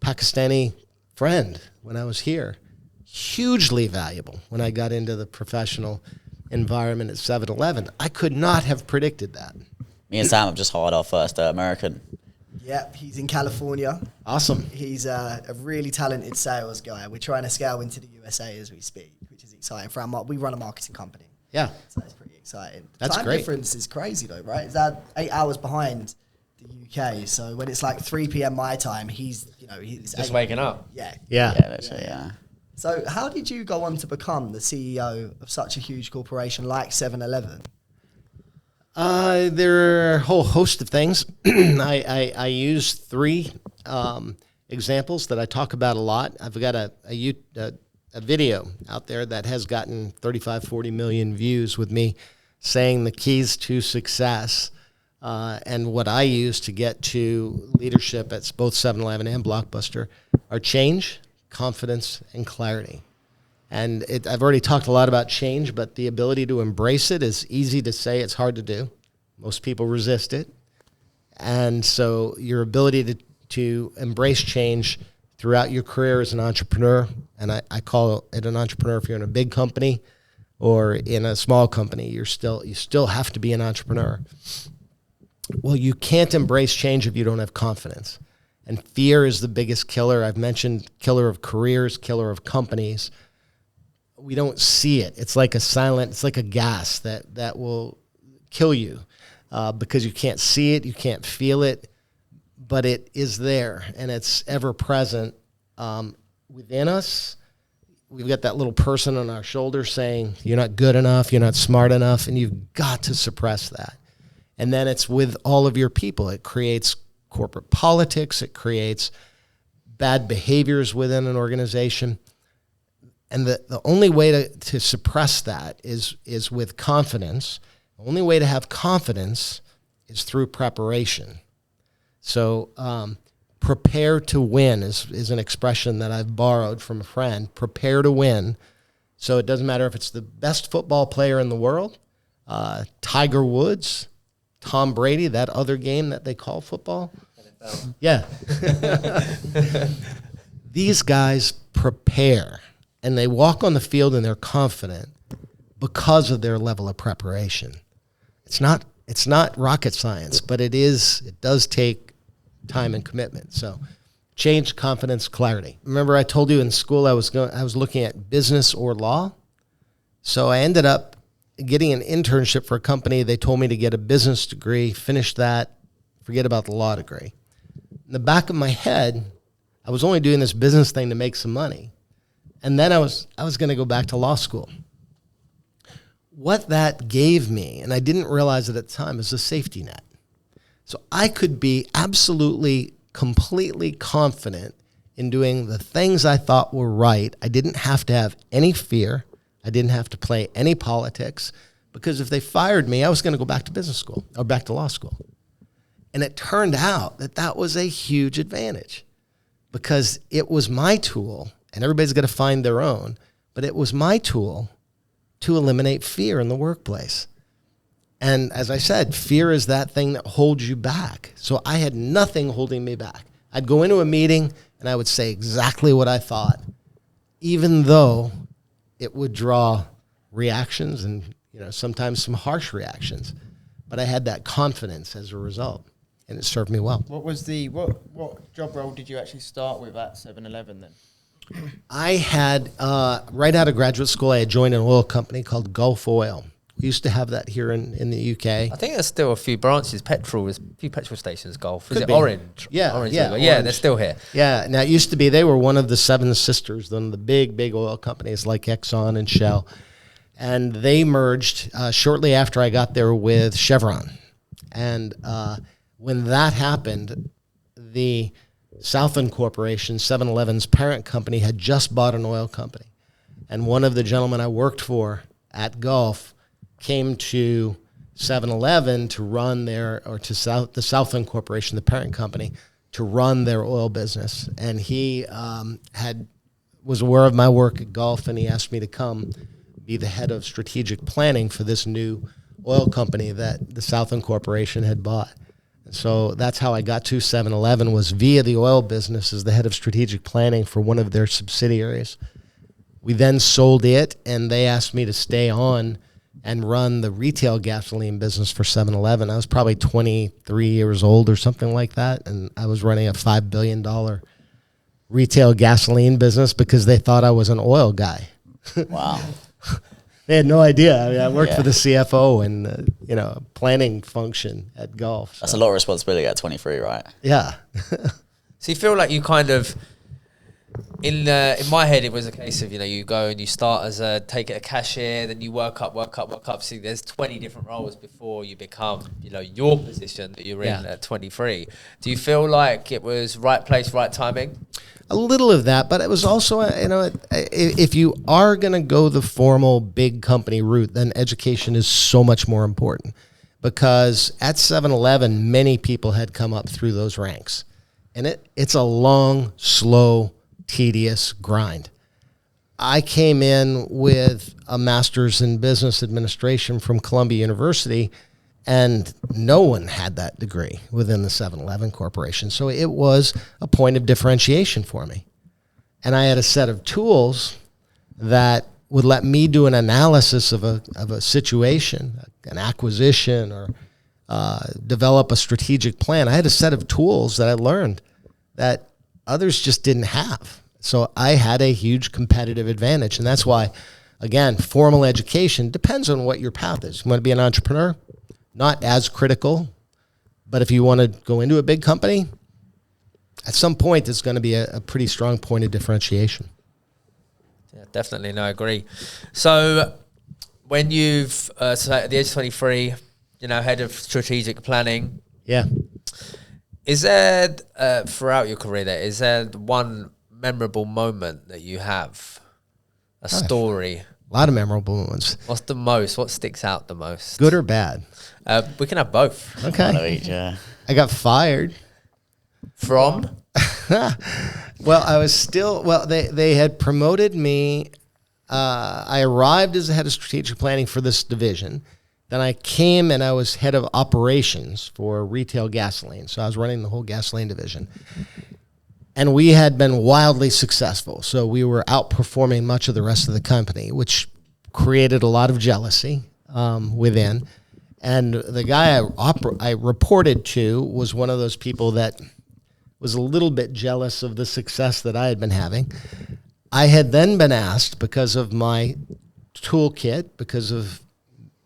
Pakistani friend when I was here. Hugely valuable when I got into the professional environment at 7-Eleven. I could not have predicted that. Me and Sam have just hired our first American. Yep, he's in California. Awesome. He's a really talented sales guy. We're trying to scale into the USA as we speak, which is exciting for we run a marketing company. Yeah. So it's pretty exciting. That's Time great. difference is crazy though, right? Is that 8 hours behind the UK? So when it's like 3 p.m. my time, he's Just waking up. Yeah. Yeah. Yeah, that's it, yeah. So how did you go on to become the CEO of such a huge corporation like 7-Eleven? There are a whole host of things. I use 3 examples that I talk about a lot. I've got a video out there that has gotten 35, 40 million views with me saying the keys to success and what I use to get to leadership at both 7-Eleven and Blockbuster are change, confidence, and clarity. And I've already talked a lot about change, but the ability to embrace it is easy to say. It's hard to do. Most people resist it. And so your ability to embrace change throughout your career as an entrepreneur, and I call it an entrepreneur if you're in a big company or in a small company, you still have to be an entrepreneur. Well, you can't embrace change if you don't have confidence. And fear is the biggest killer. I've mentioned killer of careers, killer of companies. We don't see it. It's like a gas that will kill you because you can't see it, you can't feel it, but it is there and it's ever present within us. We've got that little person on our shoulder saying, you're not good enough, you're not smart enough, and you've got to suppress that. And then it's with all of your people. It creates corporate politics, it creates bad behaviors within an organization. And the only way to suppress that is with confidence. The only way to have confidence is through preparation. So prepare to win is an expression that I've borrowed from a friend. Prepare to win. So it doesn't matter if it's the best football player in the world, Tiger Woods, Tom Brady, that other game that they call football. Yeah. These guys prepare. And they walk on the field and they're confident because of their level of preparation. It's not rocket science, but it does take time and commitment. So change, confidence, clarity. Remember I told you in school I was looking at business or law. So I ended up getting an internship for a company. They told me to get a business degree, finish that, forget about the law degree. In the back of my head, I was only doing this business thing to make some money. And then I was going to go back to law school. What that gave me, and I didn't realize it at the time, is a safety net. So I could be absolutely, completely confident in doing the things I thought were right. I didn't have to have any fear. I didn't have to play any politics, because if they fired me, I was going to go back to business school or back to law school. And it turned out that that was a huge advantage, because it was my tool, and everybody's got to find their own, but it was my tool to eliminate fear in the workplace. And as I said, fear is that thing that holds you back. So I had nothing holding me back. I'd go into a meeting and I would say exactly what I thought, even though it would draw reactions and, sometimes some harsh reactions. But I had that confidence as a result, and it served me well. What was what job role did you actually start with at 7-Eleven then? I had, right out of graduate school, I had joined an oil company called Gulf Oil. We used to have that here in the UK. I think there's still a few branches. There's a few petrol stations, Gulf. Is Could it be. Orange? Yeah, Orange. yeah, Yeah, Orange. they're still here. Yeah, now it used to be, they were one of the seven sisters, one of the big oil companies like Exxon and Shell. And they merged shortly after I got there with Chevron. And when that happened, the Southland Corporation, 7-Eleven's parent company, had just bought an oil company. And one of the gentlemen I worked for at Gulf came to 7-Eleven to run the Southland Corporation, the parent company, to run their oil business. And he was aware of my work at Gulf, and he asked me to come be the head of strategic planning for this new oil company that the Southland Corporation had bought. And so that's how I got to 7-Eleven, was via the oil business as the head of strategic planning for one of their subsidiaries. We then sold it, and they asked me to stay on and run the retail gasoline business for 7-Eleven. I was probably 23 years old or something like that, and I was running a $5 billion retail gasoline business because they thought I was an oil guy. Wow. They had no idea. I mean, I worked for the CFO and planning function at Gulf. So. That's a lot of responsibility at 23, right? Yeah. So you feel like you kind of, in my head, it was a case of, you go and you start as a cashier, then you work up. See, there's 20 different roles before you become, your position that you're in at 23. Do you feel like it was right place, right timing? A little of that, but it was also, if you are going to go the formal big company route, then education is so much more important, because at 7-Eleven, many people had come up through those ranks, and it's a long, slow, tedious grind. I came in with a master's in business administration from Columbia University, and no one had that degree within the 7-Eleven Corporation. So it was a point of differentiation for me. And I had a set of tools that would let me do an analysis of a situation, an acquisition, or develop a strategic plan. I had a set of tools that I learned that others just didn't have. So I had a huge competitive advantage. And that's why, again, formal education depends on what your path is. You want to be an entrepreneur? Not as critical, but if you want to go into a big company, at some point it's going to be a pretty strong point of differentiation. Yeah, definitely. No, I agree. So when you've, so at the age of 23, head of strategic planning. Yeah. Is there, throughout your career there, is there one memorable moment that you have? A story? A lot of memorable moments. What's the most? What sticks out the most? Good or bad? We can have both. Okay. One of each, yeah. I got fired. From? Well, I was still, they had promoted me. I arrived as the head of strategic planning for this division. Then I came and I was head of operations for retail gasoline. So I was running the whole gasoline division. And we had been wildly successful. So we were outperforming much of the rest of the company, which created a lot of jealousy within. And the guy I reported to was one of those people that was a little bit jealous of the success that I had been having. I had then been asked, because of my toolkit, because of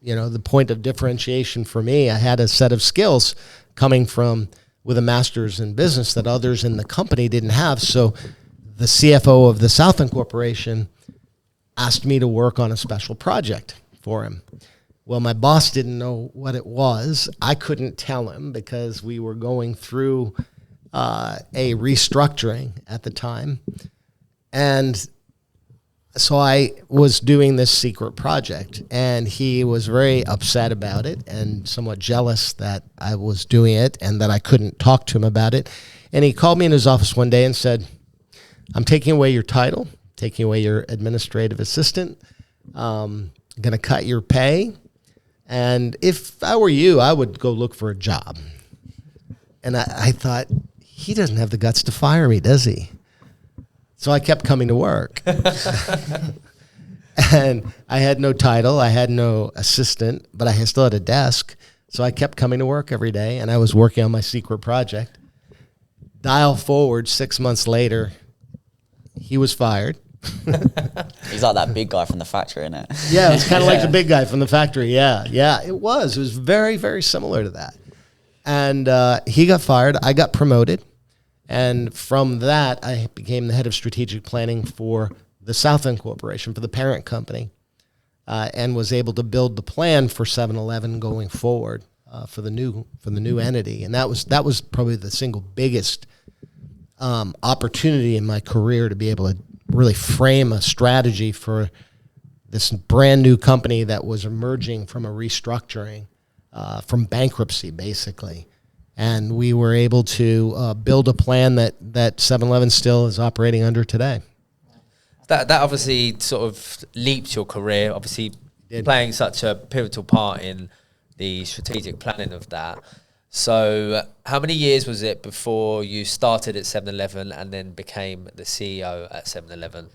the point of differentiation for me. I had a set of skills coming from with a master's in business that others in the company didn't have. So the CFO of the Southland Corporation asked me to work on a special project for him. Well, my boss didn't know what it was. I couldn't tell him because we were going through a restructuring at the time. And so I was doing this secret project, and he was very upset about it and somewhat jealous that I was doing it and that I couldn't talk to him about it. And he called me in his office one day and said, I'm taking away your title, taking away your administrative assistant, going to cut your pay. And if I were you, I would go look for a job. And I thought, he doesn't have the guts to fire me, does he? So I kept coming to work. And I had no title. I had no assistant, but I still had a desk. So I kept coming to work every day, and I was working on my secret project. Dial forward 6 months later, he was fired. He's like that big guy from the factory, isn't it? Yeah, it's kind of like the big guy from the factory. Yeah, it was. It was very, very similar to that. And he got fired. I got promoted. And from that, I became the head of strategic planning for the Southland Corporation, for the parent company, and was able to build the plan for 7-Eleven going forward for the new entity. And that was probably the single biggest opportunity in my career to be able to really frame a strategy for this brand new company that was emerging from a restructuring, from bankruptcy, basically. And we were able to build a plan that 7-Eleven still is operating under today. That obviously sort of leaped your career, obviously playing such a pivotal part in the strategic planning of that. So how many years was it before you started at 7-Eleven and then became the CEO at 7-Eleven?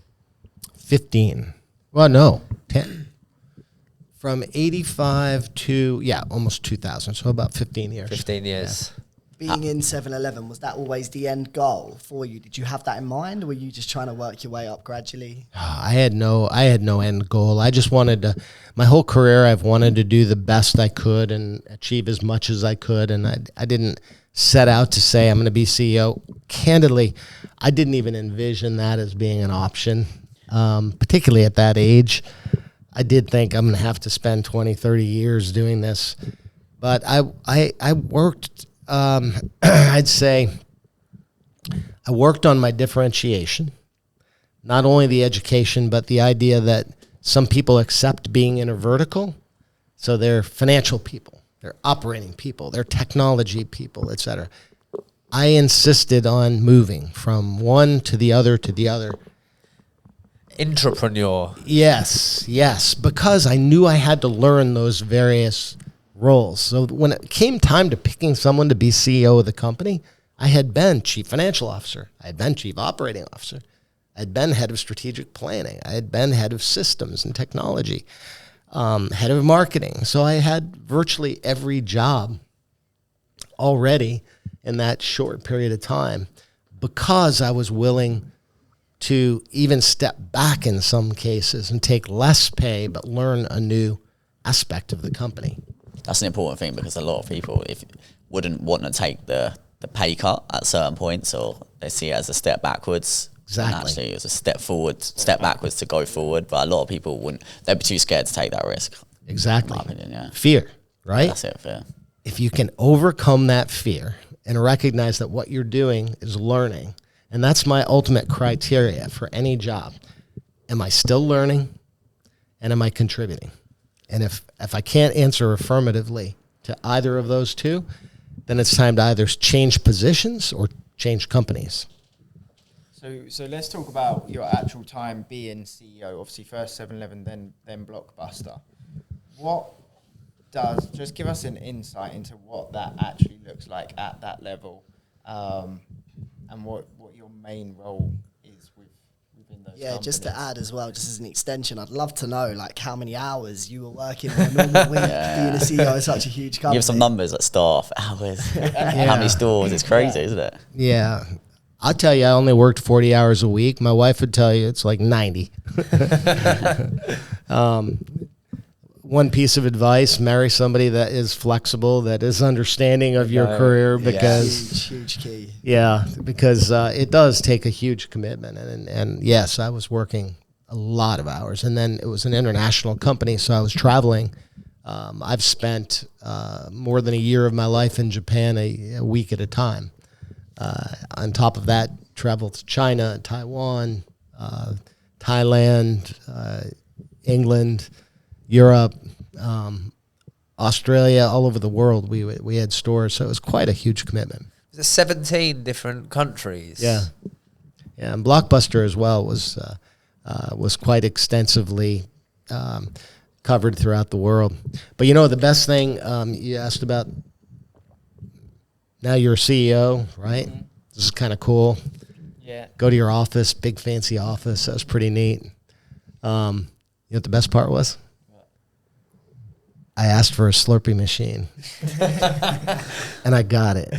15. Well, no, 10. From 85 to, almost 2000. So about 15 years. 15 years. Yeah. Being in 7-Eleven, was that always the end goal for you? Did you have that in mind, or were you just trying to work your way up gradually? I had no end goal. I just wanted to, my whole career, I've wanted to do the best I could and achieve as much as I could. And I didn't set out to say I'm going to be CEO. Candidly, I didn't even envision that as being an option, particularly at that age. I did think I'm going to have to spend 20, 30 years doing this. But I worked, I'd say, I worked on my differentiation, not only the education, but the idea that some people accept being in a vertical. So they're financial people, they're operating people, they're technology people, et cetera. I insisted on moving from one to the other to the other. Entrepreneur. Yes, because I knew I had to learn those various roles. So when it came time to picking someone to be CEO of the company, I had been chief financial officer. I had been chief operating officer. I had been head of strategic planning. I had been head of systems and technology, head of marketing. So I had virtually every job already in that short period of time because I was willing to even step back in some cases and take less pay but learn a new aspect of the company. That's an important thing because a lot of people wouldn't want to take the pay cut at certain points, or they see it as a step backwards. Exactly. And actually it's a step forward, step backwards to go forward. But a lot of people wouldn't, they'd be too scared to take that risk. Exactly. In my opinion, yeah. Fear, right? That's it, fear. If you can overcome that fear and recognize that what you're doing is learning, and that's my ultimate criteria for any job. Am I still learning? And am I contributing? And if I can't answer affirmatively to either of those two, then it's time to either change positions or change companies. So let's talk about your actual time being CEO. Obviously, first 7-Eleven, then Blockbuster. Just give us an insight into what that actually looks like at that level, and what your main role is within those companies. Just to add as well, just as an extension, I'd love to know how many hours you were working on a normal week being a CEO of such a huge company. Give some numbers like staff, hours, how many stores. It's crazy, isn't it? Yeah. I'll tell you, I only worked 40 hours a week. My wife would tell you it's like 90. one piece of advice: marry somebody that is flexible, that is understanding of your career, because huge key. Yeah, because it does take a huge commitment, and yes, I was working a lot of hours, and then it was an international company, so I was traveling. I've spent more than a year of my life in Japan a week at a time. On top of that, traveled to China, Taiwan, Thailand, England, Europe, Australia, all over the world. We had stores, so it was quite a huge commitment. There's 17 different countries. Yeah, and Blockbuster as well was quite extensively covered throughout the world. But the best thing you asked about. Now you're a CEO, right? Mm-hmm. This is kind of cool. Yeah. Go to your office, big fancy office. That was pretty neat. You know what the best part was? I asked for a Slurpee machine, and I got it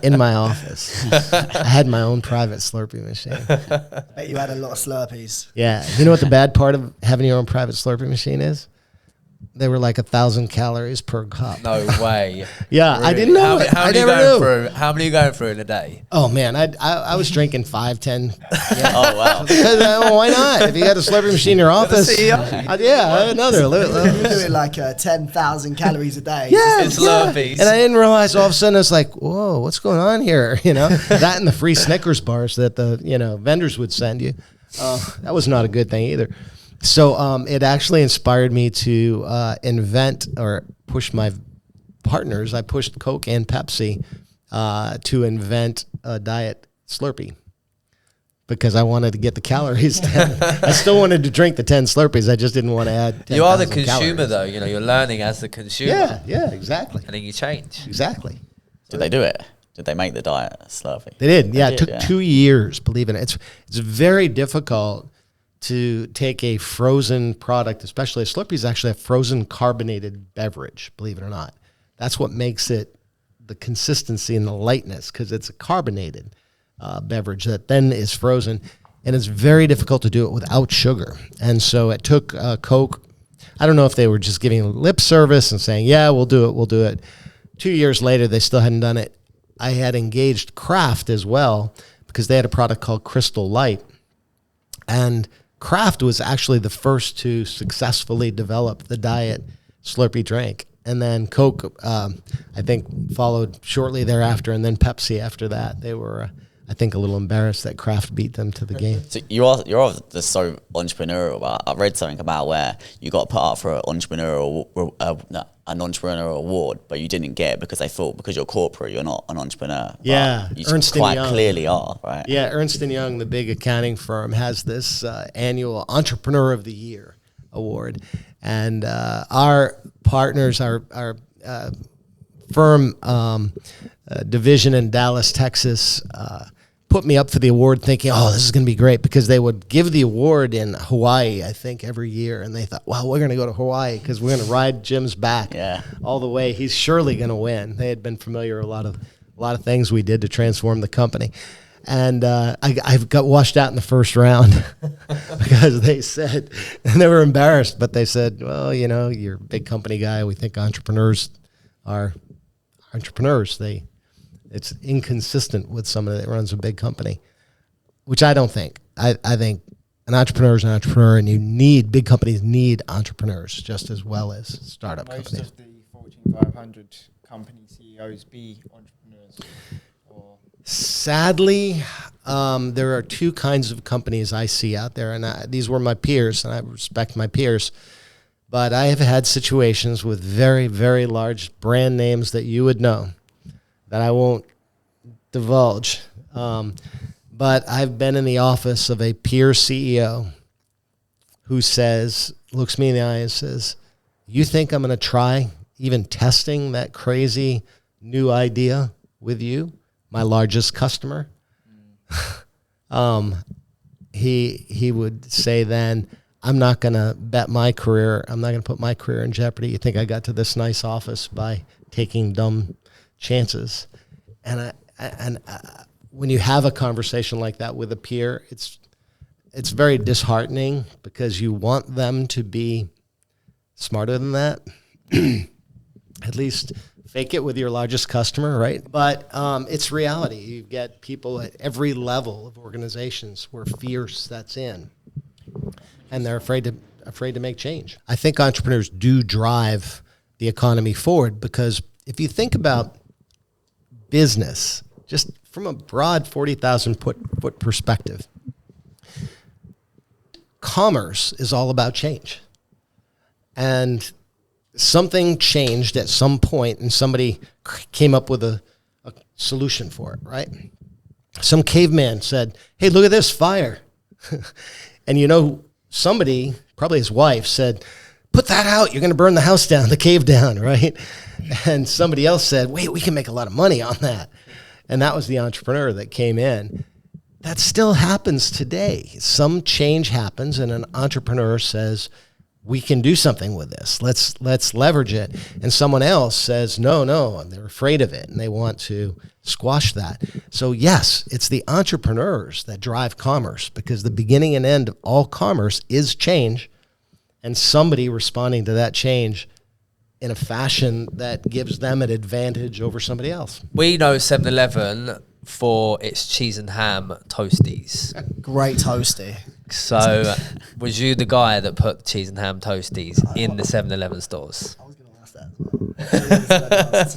in my office. I had my own private Slurpee machine. I bet you had a lot of Slurpees. Yeah. You know what the bad part of having your own private Slurpee machine is? They were like 1,000 calories per cup. No way. Yeah, really? I didn't know it. I never knew. How many are you going through in a day? Oh, man, I was drinking 5, 10. Yeah. Oh, wow. Because, why not? If you got a Slurpee machine in your office. Another. You're doing like 10,000 calories a day. Yeah, it's Slurpees. And I didn't realize all of a sudden it's like, whoa, what's going on here? That and the free Snickers bars that the vendors would send you. That was not a good thing either. So it actually inspired me to invent or push my partners. I pushed Coke and Pepsi to invent a diet Slurpee because I wanted to get the calories down. I still wanted to drink the 10 Slurpees. I just didn't want to add 10,000 You are the consumer, calories. though. You're learning as the consumer. Yeah, exactly. And then you change. Exactly. Did they do it? Did they make the diet Slurpee? They did. Yeah, it took 2 years, believe it. It's very difficult to take a frozen product, especially a Slurpee is actually a frozen carbonated beverage, believe it or not. That's what makes it the consistency and the lightness, because it's a carbonated beverage that then is frozen, and it's very difficult to do it without sugar. And so it took Coke. I don't know if they were just giving lip service and saying, yeah, we'll do it. 2 years later, they still hadn't done it. I had engaged Kraft as well because they had a product called Crystal Light. And Kraft was actually the first to successfully develop the diet Slurpee drink. And then Coke, I think, followed shortly thereafter, and then Pepsi after that. They were, I think, a little embarrassed that Kraft beat them to the game. So you're just so entrepreneurial. But I read something about where you got put up for an entrepreneurial award, but you didn't get it because they thought because you're corporate, you're not an entrepreneur. Yeah, but you Ernst & quite Young. Clearly are, right? Yeah, Ernst & Young, the big accounting firm, has this annual Entrepreneur of the Year award. And our partners, our firm division in Dallas, Texas, put me up for the award thinking, oh, this is going to be great, because they would give the award in Hawaii, I think, every year. And they thought, well, we're going to go to Hawaii because we're going to ride Jim's back all the way. He's surely going to win. They had been familiar with a lot of things we did to transform the company. And I got washed out in the first round because they said, and they were embarrassed, but they said, well, you're a big company guy. We think entrepreneurs are entrepreneurs. It's inconsistent with somebody that runs a big company, which I don't think. I think an entrepreneur is an entrepreneur, and big companies need entrepreneurs just as well as startup companies. Most of the Fortune 500 company CEOs be entrepreneurs? Sadly, there are two kinds of companies I see out there, and these were my peers, and I respect my peers. But I have had situations with very, very large brand names that you would know that I won't divulge. But I've been in the office of a peer CEO who looks me in the eye and says, you think I'm going to try even testing that crazy new idea with you, my largest customer? He would say then, I'm not going to bet my career. I'm not going to put my career in jeopardy. You think I got to this nice office by taking dumb chances? And when you have a conversation like that with a peer, it's very disheartening because you want them to be smarter than that. At least fake it with your largest customer, right? But it's reality. You get people at every level of organizations where fear sets in, and they're afraid to make change. I think entrepreneurs do drive the economy forward, because if you think about business, just from a broad 40,000 foot perspective, commerce is all about change. And something changed at some point, and somebody came up with a solution for it, right? Some caveman said, hey, look at this fire. And somebody, probably his wife, said, put that out. You're going to burn the house down, the cave down, right? And somebody else said, wait, we can make a lot of money on that. And that was the entrepreneur that came in. That still happens today. Some change happens, and an entrepreneur says, we can do something with this. Let's leverage it. And someone else says, no, and they're afraid of it, and they want to squash that. So yes, it's the entrepreneurs that drive commerce, because the beginning and end of all commerce is change, and somebody responding to that change in a fashion that gives them an advantage over somebody else. We know 7-Eleven for its cheese and ham toasties. Great toasty. So was you the guy that put cheese and ham toasties in the 7-Eleven stores? I was going to ask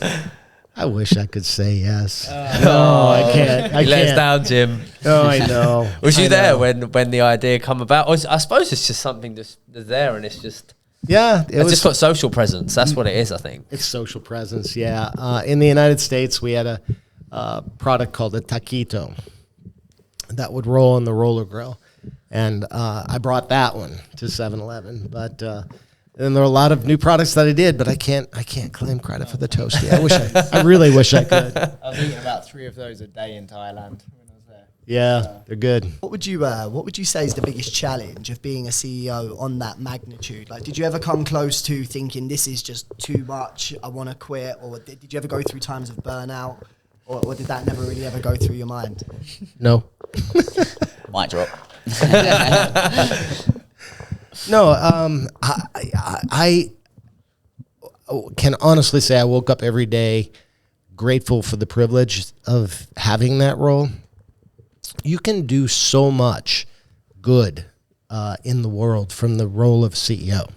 that. I wish I could say yes. No, I can't. You let us down, Jim. Oh, I know. Was you there when the idea come about? Or I suppose it's just something that's there, and it's just... Yeah. It's just got social presence. That's what it is, I think. It's social presence, yeah. In the United States, we had a product called a taquito that would roll on the roller grill. And I brought that one to 7-Eleven. But then there are a lot of new products that I did, but I can't claim credit for the toasty. I really wish I could. I was eating about 3 of those a day in Thailand when I was there. Yeah, they're good. What would you say is the biggest challenge of being a CEO on that magnitude? Like, did you ever come close to thinking this is just too much, I want to quit? Or did you ever go through times of burnout? Or did that never really ever go through your mind? No. Mic drop. No, I can honestly say I woke up every day grateful for the privilege of having that role. You can do so much good in the world from the role of CEO.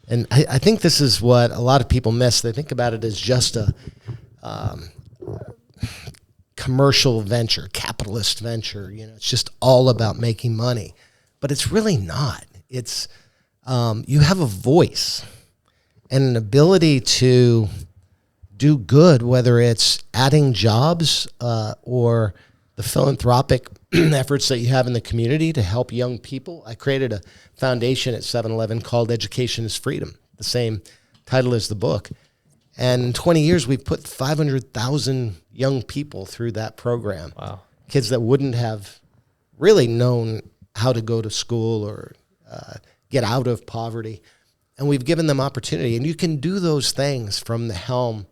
And I think this is what a lot of people miss. They think about it as just a commercial venture, capitalist venture. It's just all about making money. But it's really not. It's you have a voice and an ability to do good, whether it's adding jobs or the philanthropic efforts that you have in the community to help young people. I created a foundation at 7-Eleven called Education is Freedom, the same title as the book. And in 20 years, we've put 500,000 young people through that program. Wow. Kids that wouldn't have really known how to go to school or get out of poverty. And we've given them opportunity. And you can do those things from the helm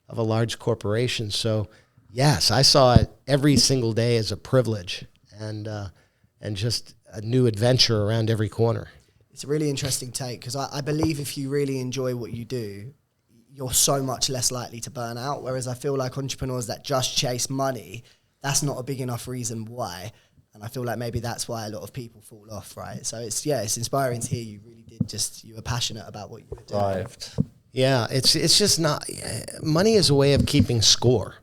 of a large corporation. So, yes, I saw it every single day as a privilege and just a new adventure around every corner. It's a really interesting take, because I believe if you really enjoy what you do, you're so much less likely to burn out. Whereas I feel like entrepreneurs that just chase money, that's not a big enough reason why. And I feel like maybe that's why a lot of people fall off, right? So it's inspiring to hear you really you were passionate about what you were doing. Yeah, it's just not, money is a way of keeping score.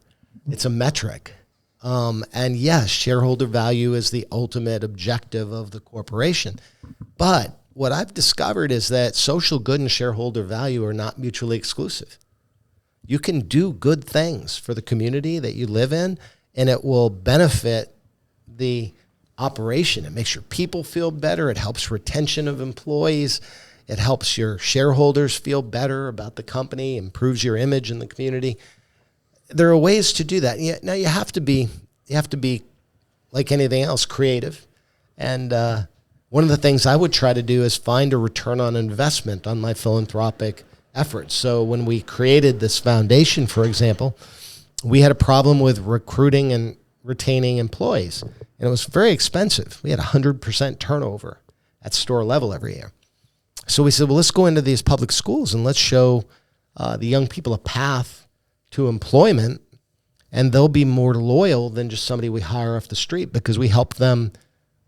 It's a metric. And yes, shareholder value is the ultimate objective of the corporation. But what I've discovered is that social good and shareholder value are not mutually exclusive. You can do good things for the community that you live in, and it will benefit the operation. It makes your people feel better. It helps retention of employees. It helps your shareholders feel better about the company, improves your image in the community. There are ways to do that. Now you have to be like anything else, creative. And one of the things I would try to do is find a return on investment on my philanthropic efforts. So when we created this foundation, for example, we had a problem with recruiting and retaining employees. And it was very expensive. We had 100% turnover at store level every year. So we said, well, let's go into these public schools and let's show the young people a path to employment, and they'll be more loyal than just somebody we hire off the street, because we help them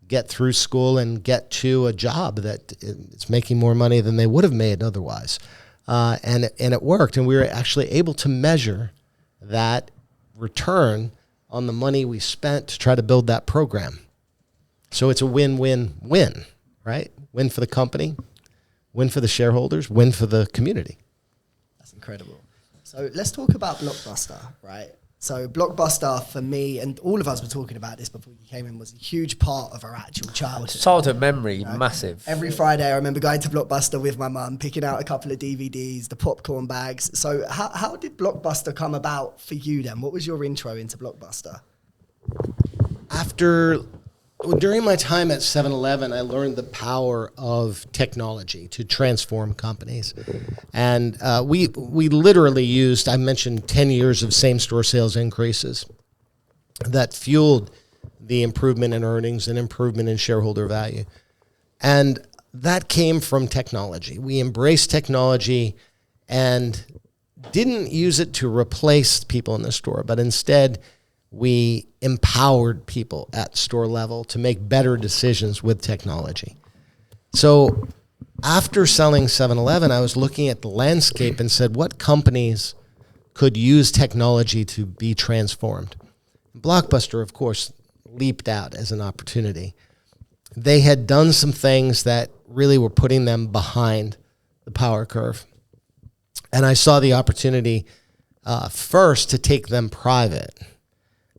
get through school and get to a job that it's making more money than they would have made otherwise. And it worked. And we were actually able to measure that return on the money we spent to try to build that program. So it's a win-win-win, right? Win for the company, win for the shareholders, win for the community. That's incredible. So let's talk about Blockbuster, right? So Blockbuster, for me, and all of us were talking about this before you came in, was a huge part of our actual childhood. Childhood memory, massive. Every Friday, I remember going to Blockbuster with my mum, picking out a couple of DVDs, the popcorn bags. So how did Blockbuster come about for you then? What was your intro into Blockbuster? During my time at 7-Eleven, I learned the power of technology to transform companies. And we literally used, I mentioned 10 years of same-store sales increases that fueled the improvement in earnings and improvement in shareholder value. And that came from technology. We embraced technology and didn't use it to replace people in the store, but instead we empowered people at store level to make better decisions with technology. So after selling 7-Eleven, I was looking at the landscape and said, what companies could use technology to be transformed? Blockbuster, of course, leaped out as an opportunity. They had done some things that really were putting them behind the power curve. And I saw the opportunity first to take them private,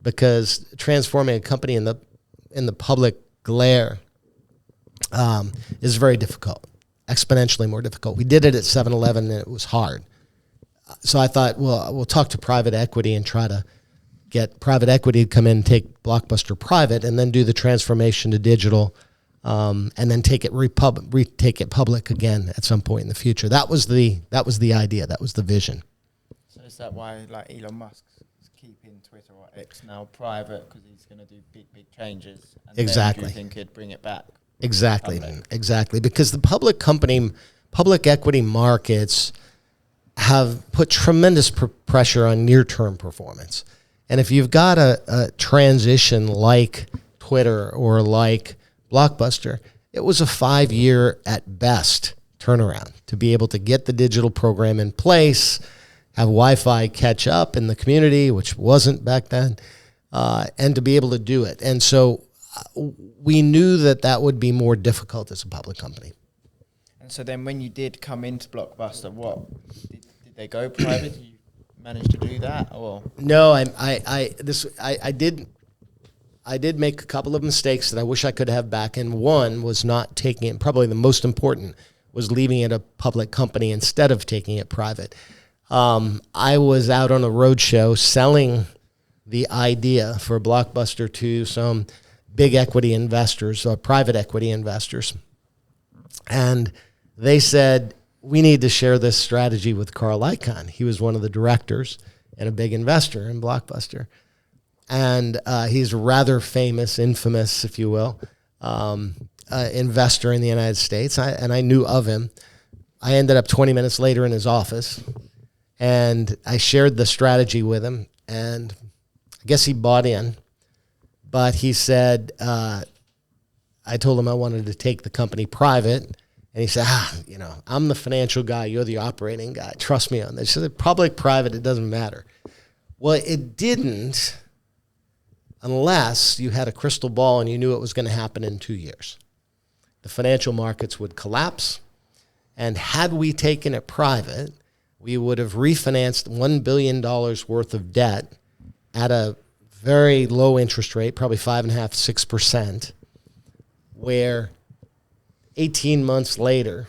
because transforming a company in the public glare is very difficult, exponentially more difficult. We did it at 7-Eleven, and it was hard. So I thought, well, we'll talk to private equity and try to get private equity to come in and take Blockbuster private, and then do the transformation to digital, and then take it public again at some point in the future. That was the idea. That was the vision. So is that why, like, Elon Musk is keeping Twitter or X now private, because he's going to do big changes? And exactly. Then do you think he'd bring it back? Exactly. Because the public equity markets have put tremendous pressure on near-term performance. And if you've got a transition like Twitter or like Blockbuster, it was a 5-year at best turnaround to be able to get the digital program in place, have Wi-Fi catch up in the community, which wasn't back then, and to be able to do it. And so we knew that would be more difficult as a public company. And so then when you did come into Blockbuster, what did they go private? Did you manage to do that? Or no, I did make a couple of mistakes that I wish I could have back, and one was not taking it. Probably the most important was leaving it a public company instead of taking it private. I was out on a roadshow selling the idea for Blockbuster to some big equity investors, private equity investors. And they said, we need to share this strategy with Carl Icahn. He was one of the directors and a big investor in Blockbuster. And he's a rather famous, infamous, if you will, investor in the United States. And I knew of him. I ended up 20 minutes later in his office, and I shared the strategy with him, and I guess he bought in. But he said, I told him I wanted to take the company private, and he said, I'm the financial guy, you're the operating guy. Trust me on this. He said, public, private, it doesn't matter. Well, it didn't, unless you had a crystal ball and you knew it was going to happen in 2 years. The financial markets would collapse, and had we taken it private, we would have refinanced $1 billion worth of debt at a very low interest rate, probably 5.5%, 6%, where 18 months later,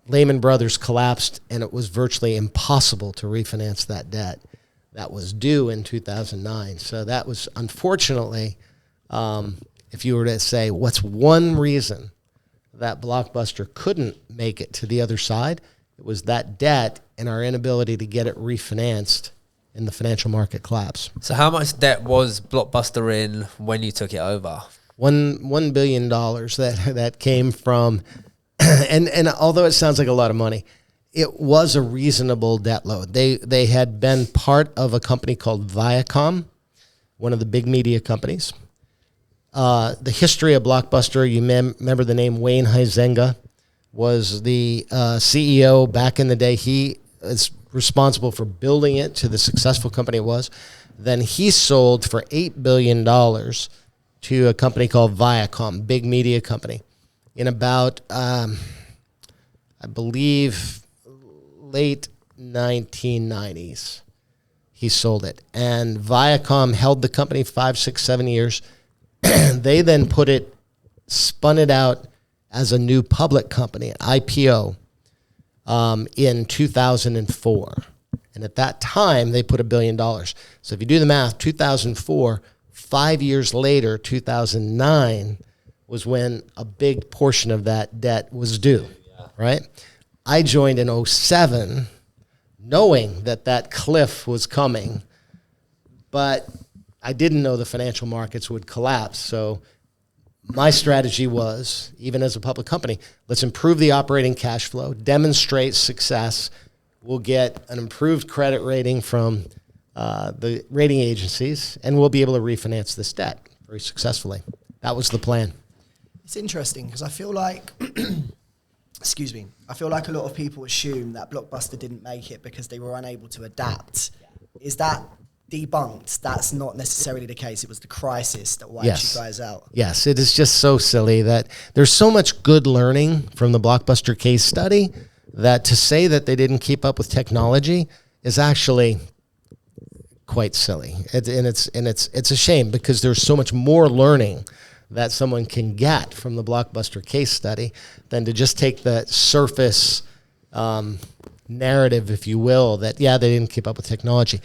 Lehman Brothers collapsed, and it was virtually impossible to refinance that debt that was due in 2009. So that was, unfortunately, if you were to say, what's one reason that Blockbuster couldn't make it to the other side, it was that debt and our inability to get it refinanced in the financial market collapse. So how much debt was Blockbuster in when you took it over? $1 billion that came from and although it sounds like a lot of money, it was a reasonable debt load. They had been part of a company called Viacom, one of the big media companies. The history of Blockbuster, you remember the name Wayne Huizenga was the CEO back in the day. He is responsible for building it to the successful company it was. Then he sold for $8 billion to a company called Viacom, big media company, in about, I believe, late 1990s. He sold it. And Viacom held the company 5, 6, 7 years. They then spun it out as a new public company, an IPO, in 2004. And at that time, they put $1 billion. So if you do the math, 2004, 5 years later, 2009, was when a big portion of that debt was due, right? I joined in 2007, knowing that cliff was coming, but I didn't know the financial markets would collapse. So my strategy was, even as a public company, let's improve the operating cash flow, demonstrate success. We'll get an improved credit rating from the rating agencies, and we'll be able to refinance this debt very successfully. That was the plan. It's interesting because I feel like, excuse me, I feel like a lot of people assume that Blockbuster didn't make it because they were unable to adapt. Is that debunked? That's not necessarily the case. It was the crisis that wiped you guys out. Yes, it is just so silly that there's so much good learning from the Blockbuster case study that to say that they didn't keep up with technology is actually quite silly. It's a shame because there's so much more learning that someone can get from the Blockbuster case study than to just take the surface narrative, if you will, that, they didn't keep up with technology.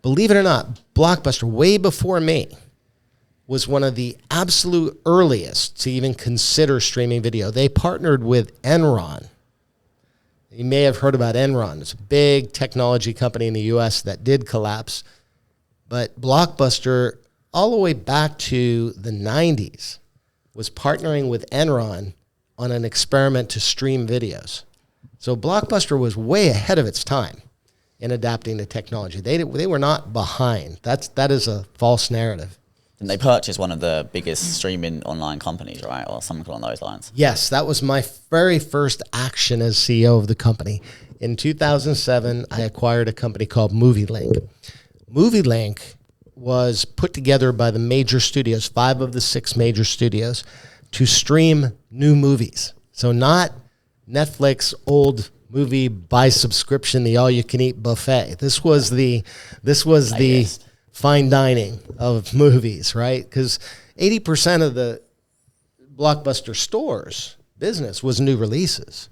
Believe it or not, Blockbuster, way before me, was one of the absolute earliest to even consider streaming video. They partnered with Enron. You may have heard about Enron. It's a big technology company in the U.S. that did collapse. But Blockbuster, all the way back to the 90s, was partnering with Enron on an experiment to stream videos. So Blockbuster was way ahead of its time in adapting to technology. They were not behind. That is a false narrative. And they purchased one of the biggest streaming online companies, right? Or something along those lines. Yes, that was my very first action as CEO of the company. In 2007, I acquired a company called MovieLink. MovieLink was put together by the major studios, 5 of the 6 major studios, to stream new movies. So not Netflix old movie by subscription, the all-you-can-eat buffet. This was the fine dining of movies, right? Because 80% of the Blockbuster stores business was new releases.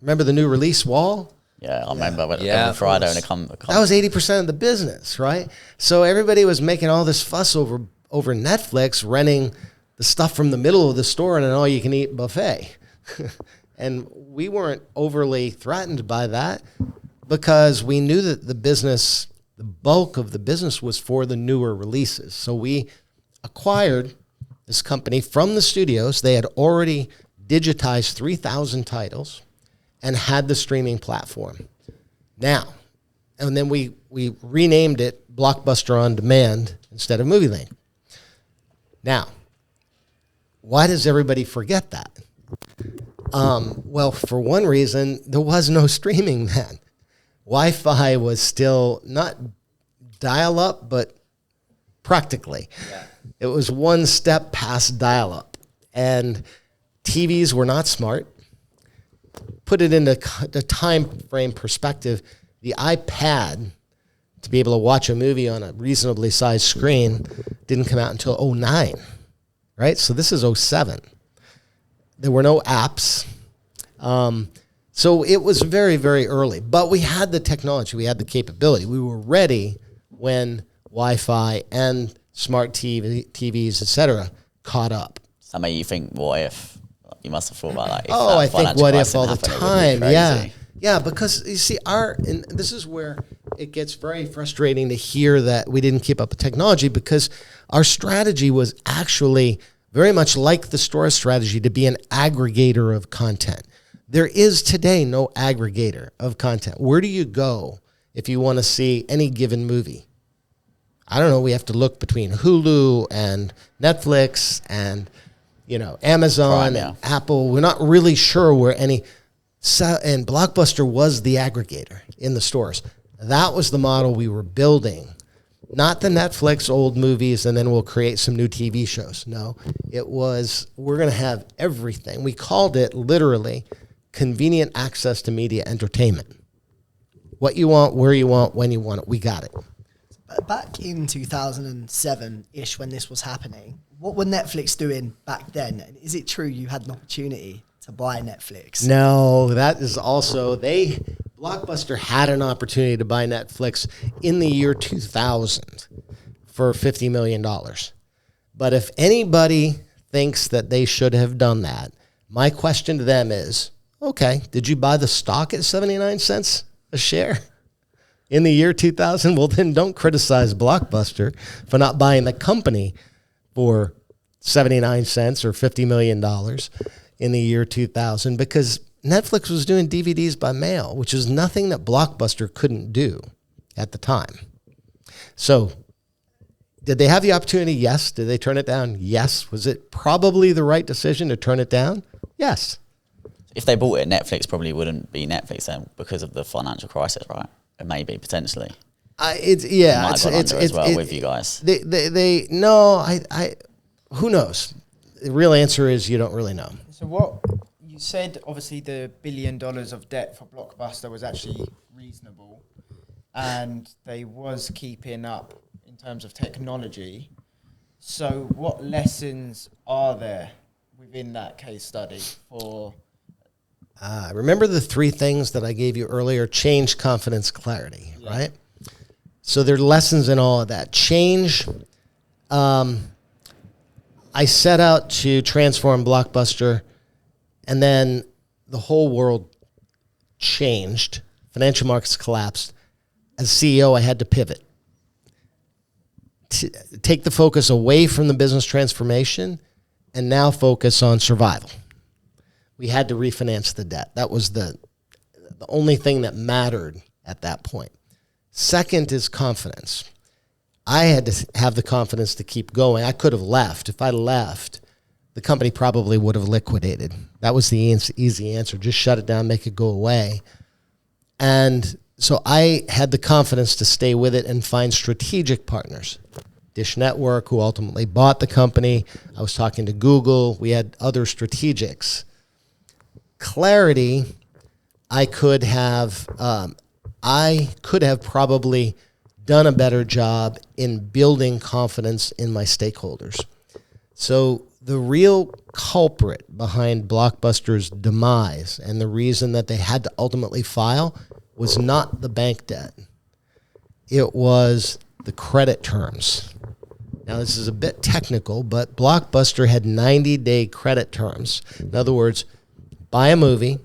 Remember the new release wall? Yeah, I remember every Friday when it come. That was 80% of the business, right? So everybody was making all this fuss over Netflix renting the stuff from the middle of the store in an all-you-can-eat buffet. And we weren't overly threatened by that because we knew that the bulk of the business was for the newer releases. So we acquired this company from the studios. They had already digitized 3,000 titles and had the streaming platform. Now, and then we renamed it Blockbuster On Demand instead of MovieLink. Now, why does everybody forget that? Well, for one reason, there was no streaming then. Wi-Fi was still not dial-up, but practically. Yeah. It was one step past dial-up. And TVs were not smart. Put it into the time frame perspective, the iPad, to be able to watch a movie on a reasonably sized screen, didn't come out until 2009, right? So this is 2007. There were no apps. So it was very, very early. But we had the technology. We had the capability. We were ready when Wi-Fi and smart TVs, et cetera, caught up. So made you think, what if? You must have thought about that. I think what if all the time. Yeah, because you see, and this is where it gets very frustrating to hear that we didn't keep up with technology, because our strategy was actually very much like the store strategy, to be an aggregator of content. There is today no aggregator of content. Where do you go if you want to see any given movie? I don't know. We have to look between Hulu and Netflix and, Amazon and Apple. We're not really sure where any. And Blockbuster was the aggregator in the stores. That was the model we were building. Not the Netflix old movies and then we'll create some new TV shows. No, it was, we're going to have everything. We called it literally convenient access to media entertainment. What you want, where you want, when you want it, we got it. Back in 2007-ish when this was happening, what were Netflix doing back then? And is it true you had an opportunity to buy Netflix? No, that is also, Blockbuster had an opportunity to buy Netflix in the year 2000 for $50 million. But if anybody thinks that they should have done that, my question to them is, okay, did you buy the stock at 79 cents a share in the year 2000? Well, then don't criticize Blockbuster for not buying the company for 79 cents or $50 million in the year 2000, because Netflix was doing DVDs by mail, which is nothing that Blockbuster couldn't do at the time. So did they have the opportunity? Yes. Did they turn it down? Yes. Was it probably the right decision to turn it down? Yes. If they bought it, Netflix probably wouldn't be Netflix then because of the financial crisis, right? It may be potentially. It's as well with you guys. Who knows? The real answer is you don't really know. So what you said, obviously the $1 billion of debt for Blockbuster was actually reasonable, and they was keeping up in terms of technology. So what lessons are there within that case study for? Remember the three things that I gave you earlier: change, confidence, clarity, right? So there are lessons in all of that. Change, I set out to transform Blockbuster, and then the whole world changed. Financial markets collapsed. As CEO, I had to pivot. To take the focus away from the business transformation and now focus on survival. We had to refinance the debt. That was the only thing that mattered at that point. Second is confidence. I had to have the confidence to keep going. I could have left. If I left, the company probably would have liquidated. That was the easy answer. Just shut it down, make it go away. And so I had the confidence to stay with it and find strategic partners. Dish Network, who ultimately bought the company. I was talking to Google. We had other strategics. Clarity, I could have probably done a better job in building confidence in my stakeholders. So the real culprit behind Blockbuster's demise and the reason that they had to ultimately file was not the bank debt. It was the credit terms. Now, this is a bit technical, but Blockbuster had 90-day credit terms. In other words, buy a movie,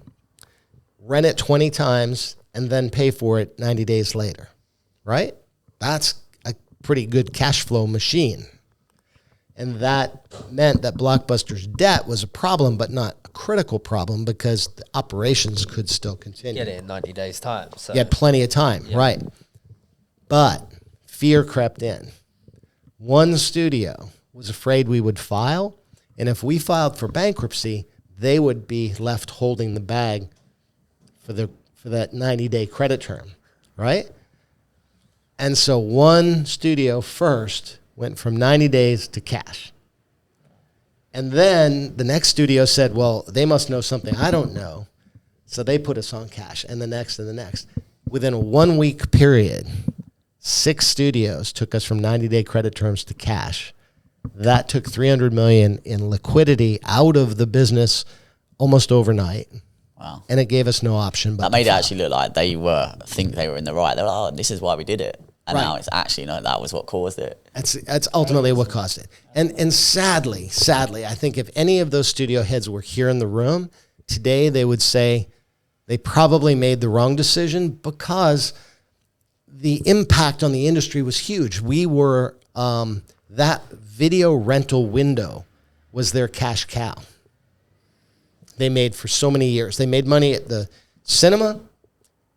rent it 20 times, and then pay for it 90 days later, right? That's a pretty good cash flow machine. And that meant that Blockbuster's debt was a problem, but not a critical problem because the operations could still continue. Get it in 90 days' time. So. You had plenty of time, right? But fear crept in. One studio was afraid we would file, and if we filed for bankruptcy, they would be left holding the bag for that 90-day credit term, right? And so one studio first went from 90 days to cash. And then the next studio said, well, they must know something I don't know. So they put us on cash, and the next and the next. Within a 1 week period, 6 studios took us from 90-day credit terms to cash. That took $300 million in liquidity out of the business almost overnight. Wow. And it gave us no option. But that made it actually look like they think they were in the right. They were like, oh, this is why we did it. And now it's actually, that was what caused it. That's ultimately what caused it. And sadly, I think if any of those studio heads were here in the room today, they would say they probably made the wrong decision because the impact on the industry was huge. We were, that video rental window was their cash cow. they made for so many years. They made money at the cinema,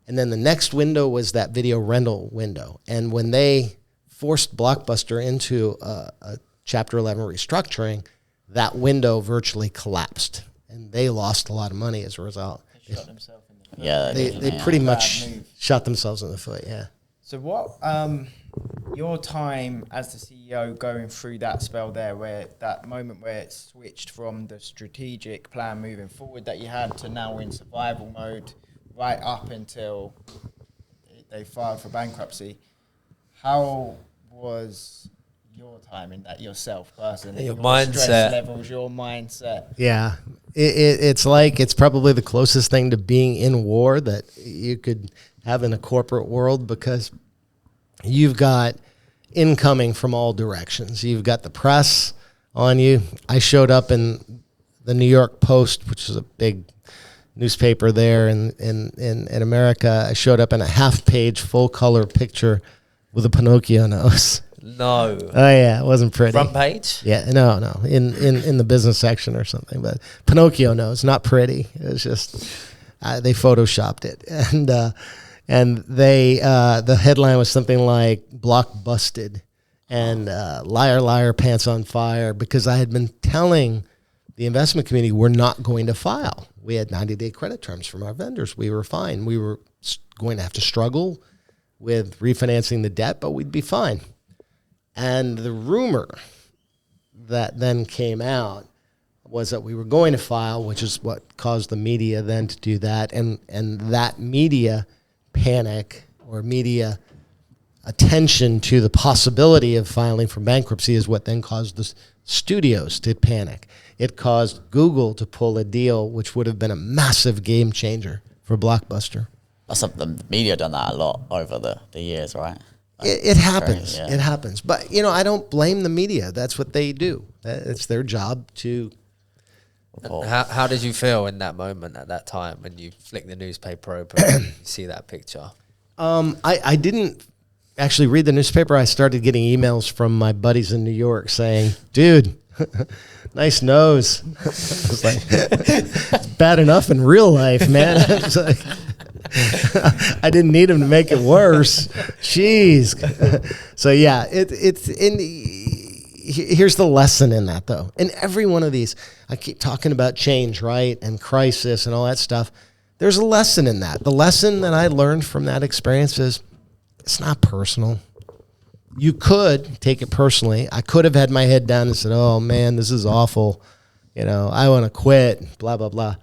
and then the next window was that video rental window. And when they forced Blockbuster into a Chapter 11 restructuring, that window virtually collapsed, and they lost a lot of money as a result. They shot themselves in the foot. Yeah, They pretty much shot themselves in the foot, yeah. So what, your time as the CEO going through that spell there, where that moment where it switched from the strategic plan moving forward that you had to now in survival mode, right up until they filed for bankruptcy, how was your time in that yourself personally? Your mindset. Stress mindset. levels, your mindset. Yeah. It's probably the closest thing to being in war that you could have in a corporate world, because you've got incoming from all directions. You've got the press on you. I showed up in the New York Post, which is a big newspaper there in America. I showed up in a half-page, full-color picture with a Pinocchio nose. No. Oh yeah, it wasn't pretty. Front page? Yeah, no. In the business section or something. But Pinocchio nose, not pretty. It was just they photoshopped it, and they the headline was something like "Block Busted" and "Liar, liar, pants on fire," because I had been telling the investment community we're not going to file. We had 90-day credit terms from our vendors. We were fine. We were going to have to struggle with refinancing the debt, but we'd be fine. And the rumor that then came out was that we were going to file, which is what caused the media then to do that. And that media panic or media attention to the possibility of filing for bankruptcy is what then caused the studios to panic. It caused Google to pull a deal, which would have been a massive game changer for Blockbuster. The media done that a lot over the years, right? It happens. Yeah. It happens. But, I don't blame the media. That's what they do. It's their job to... How did you feel in that moment at that time when you flick the newspaper open and you see that picture? I didn't actually read the newspaper. I started getting emails from my buddies in New York saying, dude, nice nose. I was like, it's bad enough in real life, man. It's like... I didn't need him to make it worse. Jeez. So yeah, here's the lesson in that though. In every one of these, I keep talking about change, right? And crisis and all that stuff. There's a lesson in that. The lesson that I learned from that experience is it's not personal. You could take it personally. I could have had my head down and said, oh man, this is awful. I want to quit, blah, blah, blah.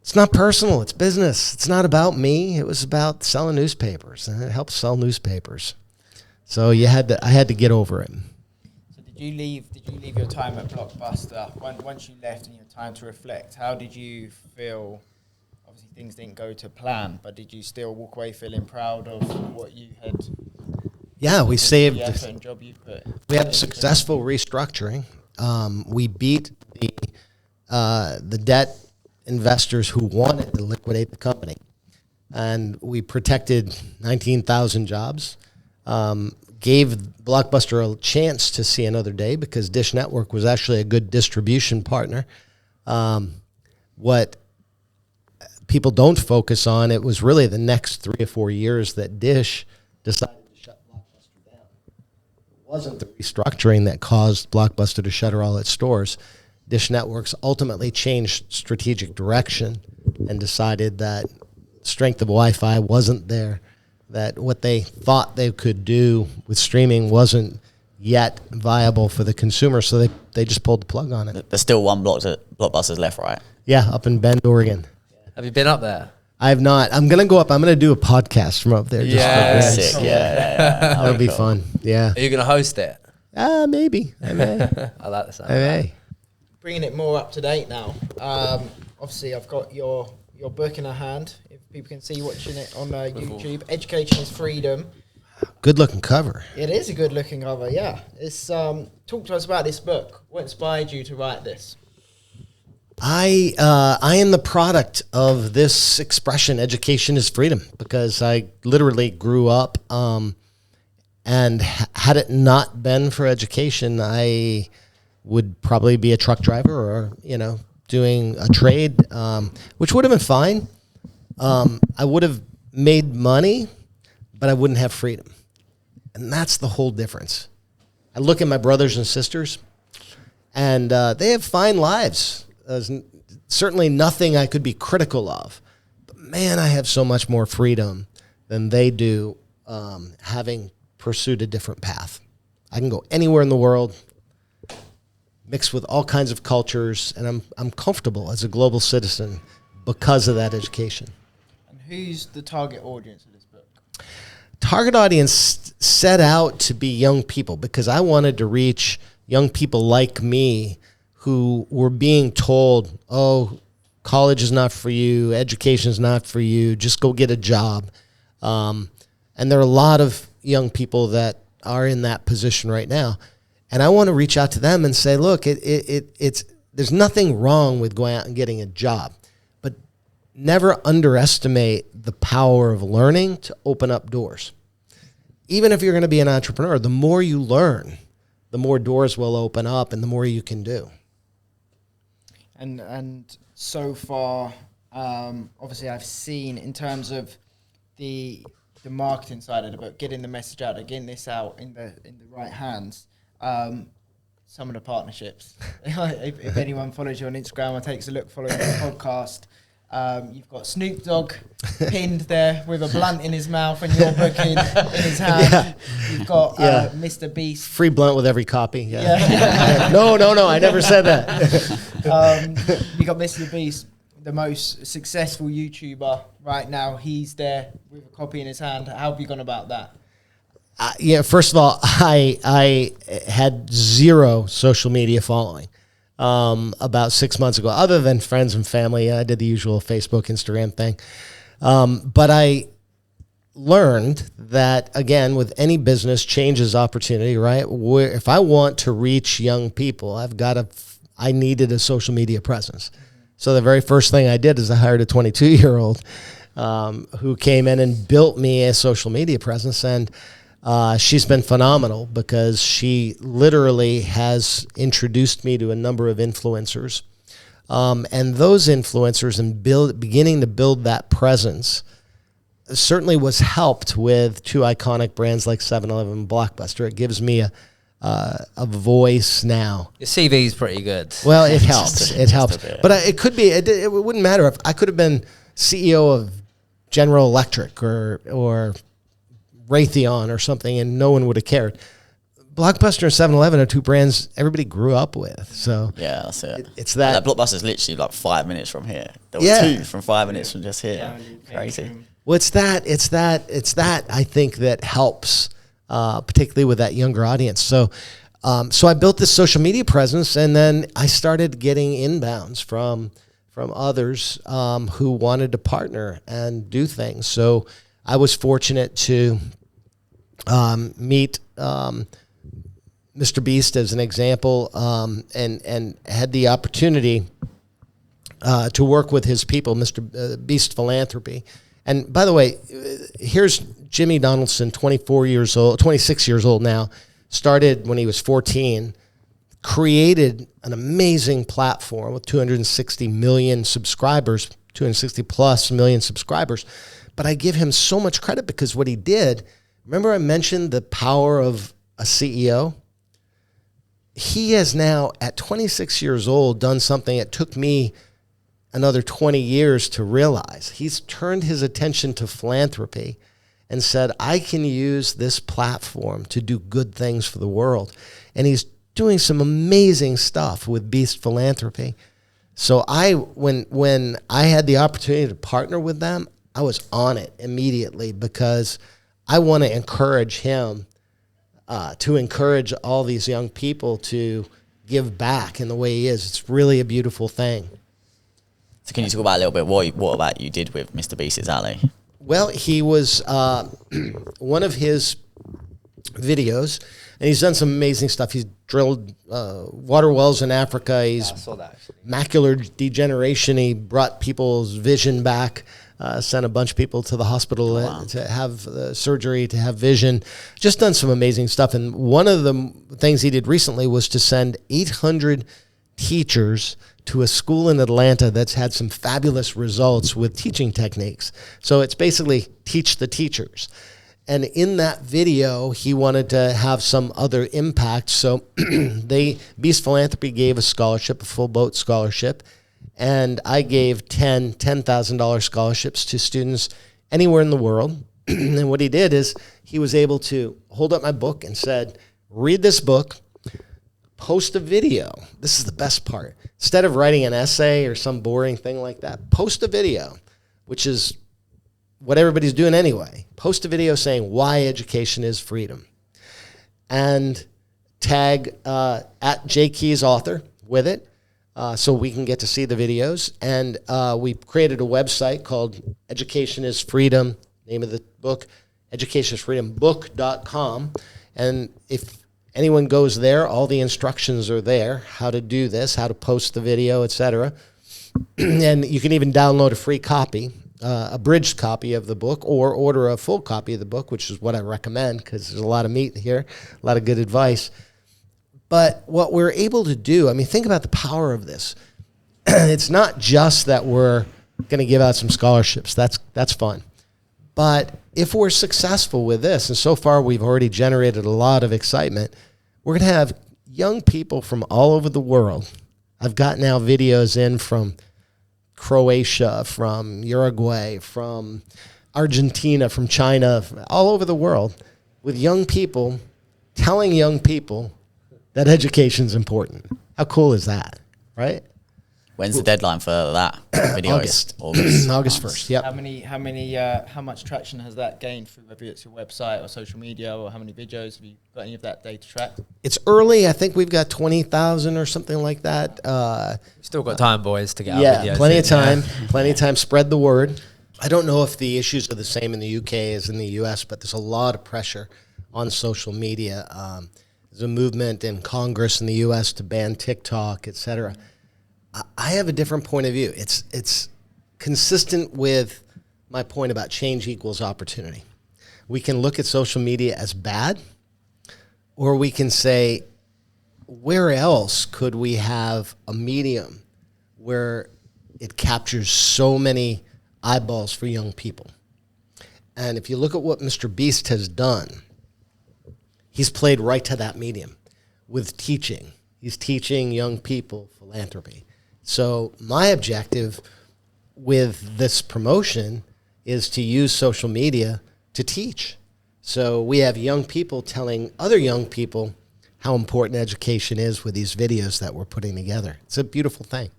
It's not personal. It's business. It's not about me. It was about selling newspapers, and it helped sell newspapers. So I had to get over it. So did you leave your time at Blockbuster? Once you left and you had time to reflect, how did you feel? Obviously, things didn't go to plan, but did you still walk away feeling proud of what you had? Yeah, we saved. The effort and job you put. We had a successful restructuring. We beat the debt investors who wanted to liquidate the company, and we protected 19,000 jobs, gave Blockbuster a chance to see another day because Dish Network was actually a good distribution partner. What people don't focus on, it was really the next 3 or 4 years that Dish decided to shut Blockbuster down. It wasn't the restructuring that caused Blockbuster to shutter all its stores. Dish Networks ultimately changed strategic direction and decided that strength of Wi-Fi wasn't there, that what they thought they could do with streaming wasn't yet viable for the consumer, so they just pulled the plug on it. There's still one Blockbusters left, right? Yeah, up in Bend, Oregon. Have you been up there? I have not. I'm going to go up. I'm going to do a podcast from up there. Yeah, sick. Yeah. That'll be fun. Yeah. Are you going to host it? Maybe. I may. I like the sound. I may. Bringing it more up to date now. Obviously, I've got your book in a hand. If people can see you watching it on YouTube, Education is Freedom. Good looking cover. It is a good looking cover. Yeah. It's talk to us about this book. What inspired you to write this? I am the product of this expression, education is freedom, because I literally grew up, and had it not been for education, I would probably be a truck driver or, doing a trade, which would have been fine. I would have made money, but I wouldn't have freedom. And that's the whole difference. I look at my brothers and sisters, and they have fine lives. There's certainly nothing I could be critical of. But man, I have so much more freedom than they do, having pursued a different path. I can go anywhere in the world, mixed with all kinds of cultures, and I'm comfortable as a global citizen because of that education. And who's the target audience of this book? Target audience set out to be young people because I wanted to reach young people like me who were being told, oh, college is not for you, education is not for you, just go get a job. And there are a lot of young people that are in that position right now. And I want to reach out to them and say, look, there's nothing wrong with going out and getting a job, but never underestimate the power of learning to open up doors. Even if you're going to be an entrepreneur, the more you learn, the more doors will open up and the more you can do. And so far, obviously I've seen in terms of the marketing side of the book, getting the message out, getting this out in the right hands. Some of the partnerships. if anyone follows you on Instagram or takes a look following the podcast, you've got Snoop Dogg pinned there with a blunt in his mouth and your book in his hand. Yeah. You've got Mr. Beast. Free blunt with every copy. Yeah. No, I never said that. You got Mr. Beast, the most successful YouTuber right now. He's there with a copy in his hand. How have you gone about that? First of all, I had zero social media following about 6 months ago, other than friends and family. I did the usual Facebook, Instagram thing. But I learned that, again, with any business, change is opportunity, right? If I want to reach young people, I needed a social media presence. So the very first thing I did is I hired a 22-year-old who came in and built me a social media presence. And she's been phenomenal because she literally has introduced me to a number of influencers. And those influencers and beginning to build that presence certainly was helped with two iconic brands like 7-Eleven and Blockbuster. It gives me a voice now. Your CV is pretty good. Well, it helps. It helps. But it could be, it wouldn't matter if I could have been CEO of General Electric or Raytheon or something, and no one would have cared. Blockbuster and 7-Eleven are two brands everybody grew up with. So yeah, that's it. It's that. Blockbuster's literally like 5 minutes from here. There were two from 5 minutes from just here. Crazy. Well, it's that. I think that helps, particularly with that younger audience. So I built this social media presence, and then I started getting inbounds from others who wanted to partner and do things. So I was fortunate to meet Mr. Beast as an example, and had the opportunity to work with his people, Mr. Beast Philanthropy. And by the way, here's Jimmy Donaldson, 26 years old now, started when he was 14, created an amazing platform with 260 million subscribers, 260 plus million subscribers. But I give him so much credit because what he did, remember I mentioned the power of a CEO? He has now, at 26 years old, done something that took me another 20 years to realize. He's turned his attention to philanthropy and said, I can use this platform to do good things for the world. And he's doing some amazing stuff with Beast Philanthropy. So when I had the opportunity to partner with them, I was on it immediately because I want to encourage him to encourage all these young people to give back in the way he is. It's really a beautiful thing. So can you talk about a little bit what about you did with Mr. Beast's Alley? Well, he was one of his videos, and he's done some amazing stuff. He's drilled water wells in Africa. He's macular degeneration. He brought people's vision back. Sent a bunch of people to the hospital to have surgery, to have vision. Just done some amazing stuff. And one of the things he did recently was to send 800 teachers to a school in Atlanta that's had some fabulous results with teaching techniques. So it's basically teach the teachers. And in that video, he wanted to have some other impact. So Beast Philanthropy gave a scholarship, a full boat scholarship. And I gave $10,000 scholarships to students anywhere in the world. And what he did is he was able to hold up my book and said, read this book, post a video. This is the best part. Instead of writing an essay or some boring thing like that, post a video, which is what everybody's doing anyway. Post a video saying why education is freedom. And tag at J. Keys author with it so we can get to see the videos. And we created a website called Education is Freedom, name of the book, educationisfreedombook.com. And if anyone goes there, all the instructions are there, how to do this, how to post the video, etc. And you can even download a free copy, a abridged copy of the book, or order a full copy of the book, which is what I recommend because there's a lot of meat here, a lot of good advice. But what we're able to do, I mean, think about the power of this. It's not just that we're going to give out some scholarships. That's fun. But if we're successful with this, and so far we've already generated a lot of excitement, we're going to have young people from all over the world. I've got now videos in from Croatia, from Uruguay, from Argentina, from China, from all over the world, with young people telling young people that education's important. How cool is that, right? When's the deadline for that video? August 1st. Yep. How much traction has that gained through whether it's your website or social media, or how many videos have you got any of that data tracked? It's early. I think we've got 20,000 or something like that. Still got time, boys, to get out videos. Plenty of time. Plenty of time. Spread the word. I don't know if the issues are the same in the UK as in the US, but there's a lot of pressure on social media. There's a movement in Congress in the US to ban TikTok, et cetera. I have a different point of view. It's consistent with my point about change equals opportunity. We can look at social media as bad, or we can say, where else could we have a medium where it captures so many eyeballs for young people? And if you look at what Mr. Beast has done, he's played right to that medium with teaching. He's teaching young people philanthropy. So my objective with this promotion is to use social media to teach. So we have young people telling other young people how important education is with these videos that we're putting together. It's a beautiful thing.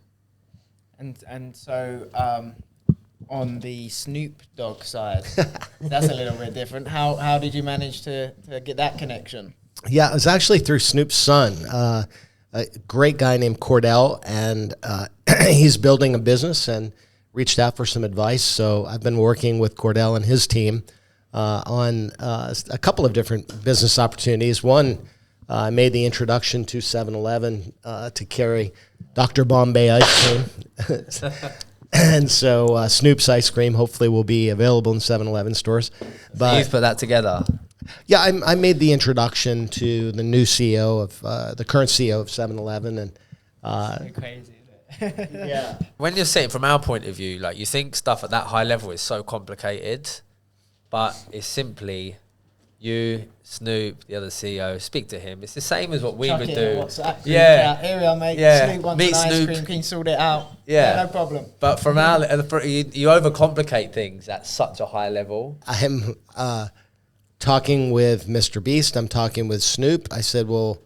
And so on the Snoop Dogg side, that's a little bit different. How did you manage to get that connection? Yeah, it was actually through Snoop's son. A great guy named Cordell, and he's building a business and reached out for some advice. So I've been working with Cordell and his team on a couple of different business opportunities. One, I made the introduction to 7-Eleven to carry Dr. Bombay ice cream. And so Snoop's ice cream hopefully will be available in 7-Eleven stores. But you've put that together. Yeah, I made the introduction to the new CEO of the current CEO of 7-Eleven, and so crazy, isn't it? yeah. When you're sitting from our point of view, like you think stuff at that high level is so complicated, but it's simply you, Snoop, the other CEO, speak to him. It's the same as what we would do. Yeah, here we are, mate. Yeah. Snoop wants Meet an ice Snoop. cream. Can you sort it out? Yeah, no problem. But from our, you overcomplicate things at such a high level. I'm talking with Mr. Beast. I'm talking with Snoop. I said, well,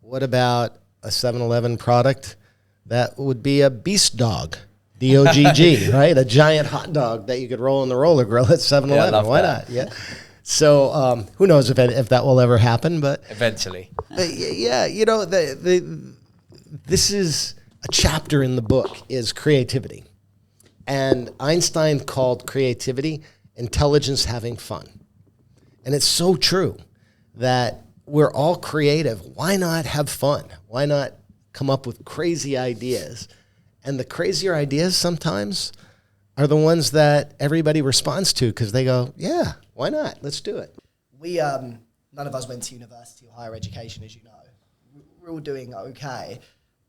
what about a 7-Eleven product that would be a Beast Dog, D-O-G-G, right? A giant hot dog that you could roll in the roller grill at 7-Eleven. Yeah, why not? Yeah. So who knows if that will ever happen, but eventually. Yeah, you know, this is a chapter in the book is creativity. And Einstein called creativity intelligence having fun. And it's so true that we're all creative. Why not have fun? Why not come up with crazy ideas? And the crazier ideas sometimes are the ones that everybody responds to because they go, yeah, why not? Let's do it. We, none of us went to university or higher education, as you know. We're all doing okay.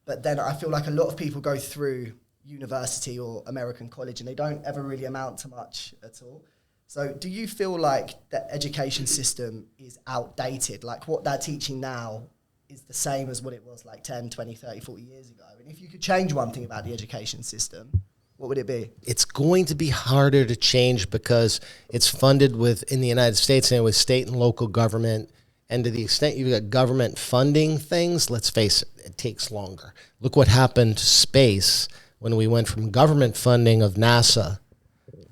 But then I feel like a lot of people go through university or American college and they don't ever really amount to much at all. So do you feel like the education system is outdated? Like what they're teaching now is the same as what it was like 10, 20, 30, 40 years ago? And if you could change one thing about the education system, what would it be? It's going to be harder to change because it's funded in the United States and with state and local government. And to the extent you've got government funding things, let's face it, it takes longer. Look what happened to space when we went from government funding of NASA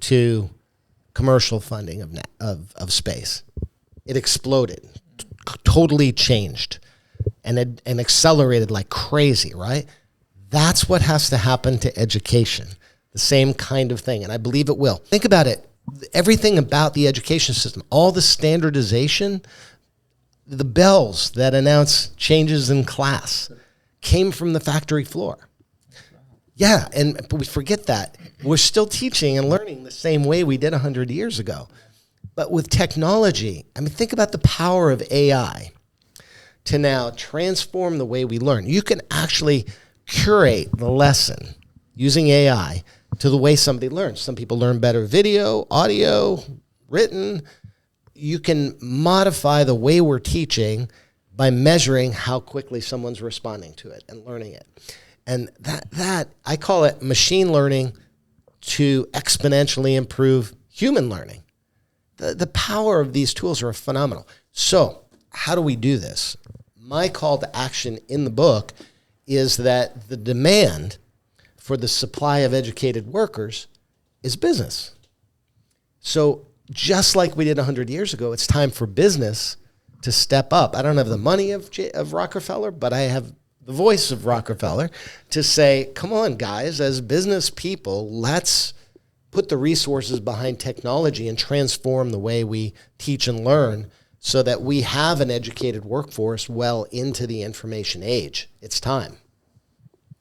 to commercial funding of space. It exploded, totally changed, and accelerated like crazy, right? That's what has to happen to education. The same kind of thing, and I believe it will. Think about it. Everything about the education system, all the standardization, the bells that announce changes in class came from the factory floor. Yeah, but we forget that. We're still teaching and learning the same way we did 100 years ago. But with technology, I mean, think about the power of AI to now transform the way we learn. You can actually curate the lesson using AI to the way somebody learns. Some people learn better video, audio, written. You can modify the way we're teaching by measuring how quickly someone's responding to it and learning it. And that I call it machine learning to exponentially improve human learning. The power of these tools are phenomenal. So how do we do this? My call to action in the book is that the demand for the supply of educated workers is business. So just like we did 100 years ago, it's time for business to step up. I don't have the money of Rockefeller, but I have the voice of Rockefeller to say, come on, guys, as business people, let's put the resources behind technology and transform the way we teach and learn so that we have an educated workforce well into the information age. It's time.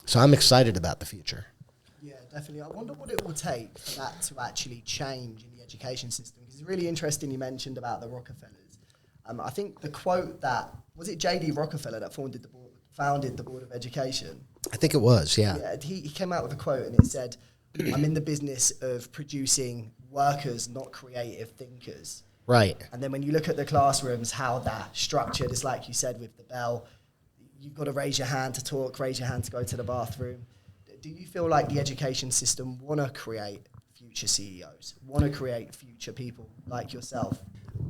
So I'm excited about the future. Yeah, definitely. I wonder what it will take for that to actually change in the education system. Because it's really interesting you mentioned about the Rockefellers. I think the quote that, was it J.D. Rockefeller that founded the Board of Education? I think it was, yeah. Yeah, he came out with a quote and it said, I'm in the business of producing workers, not creative thinkers. Right. And then when you look at the classrooms, how that's structured, it's like you said with the bell, you've got to raise your hand to talk, raise your hand to go to the bathroom. Do you feel like the education system want to create future CEOs, want to create future people like yourself?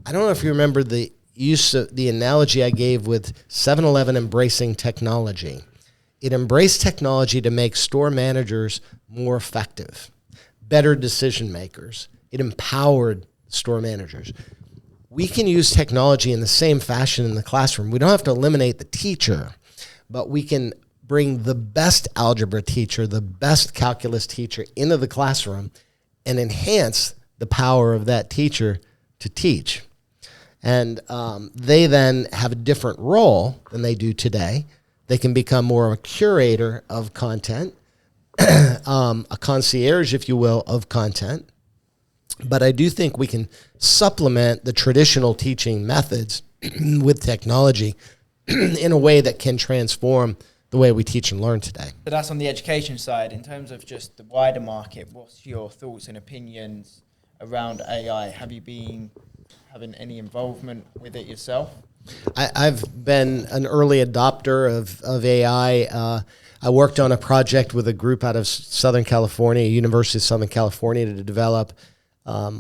I don't know if you remember the use of the analogy I gave with 7-Eleven embracing technology. It embraced technology to make store managers more effective, better decision makers. It empowered store managers. We can use technology in the same fashion in the classroom. We don't have to eliminate the teacher, but we can bring the best algebra teacher, the best calculus teacher into the classroom and enhance the power of that teacher to teach. And they then have a different role than they do today. They can become more of a curator of content, a concierge, if you will, of content. But I do think we can supplement the traditional teaching methods with technology in a way that can transform the way we teach and learn today. So that's on the education side. In terms of just the wider market, what's your thoughts and opinions around AI? Have you been having any involvement with it yourself? I've been an early adopter of AI. I worked on a project with a group out of Southern California, University of Southern California, to develop.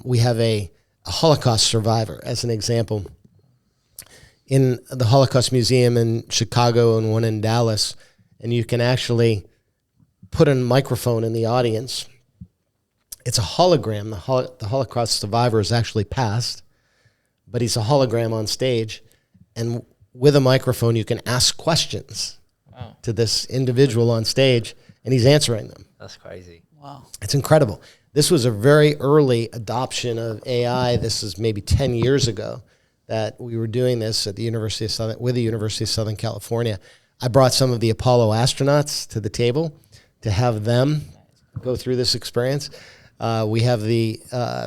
We have a Holocaust survivor, as an example, in the Holocaust Museum in Chicago and one in Dallas. And you can actually put a microphone in the audience. It's a hologram. The Holocaust survivor is actually passed, but he's a hologram on stage. And with a microphone, you can ask questions to this individual on stage, and he's answering them. That's crazy. Wow. It's incredible. This was a very early adoption of AI. This is maybe 10 years ago that we were doing this at the University of Southern California. I brought some of the Apollo astronauts to the table to have them go through this experience. We have the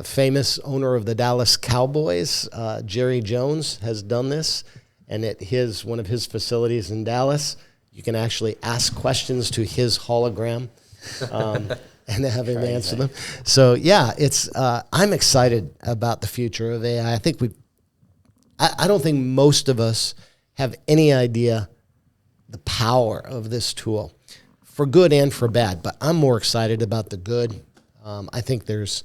famous owner of the Dallas Cowboys, Jerry Jones, has done this, and at one of his facilities in Dallas, You can actually ask questions to his hologram and have him answer them. So yeah, I'm excited about the future of AI. I don't think most of us have any idea the power of this tool, for good and for bad. But I'm more excited about the good. I think there's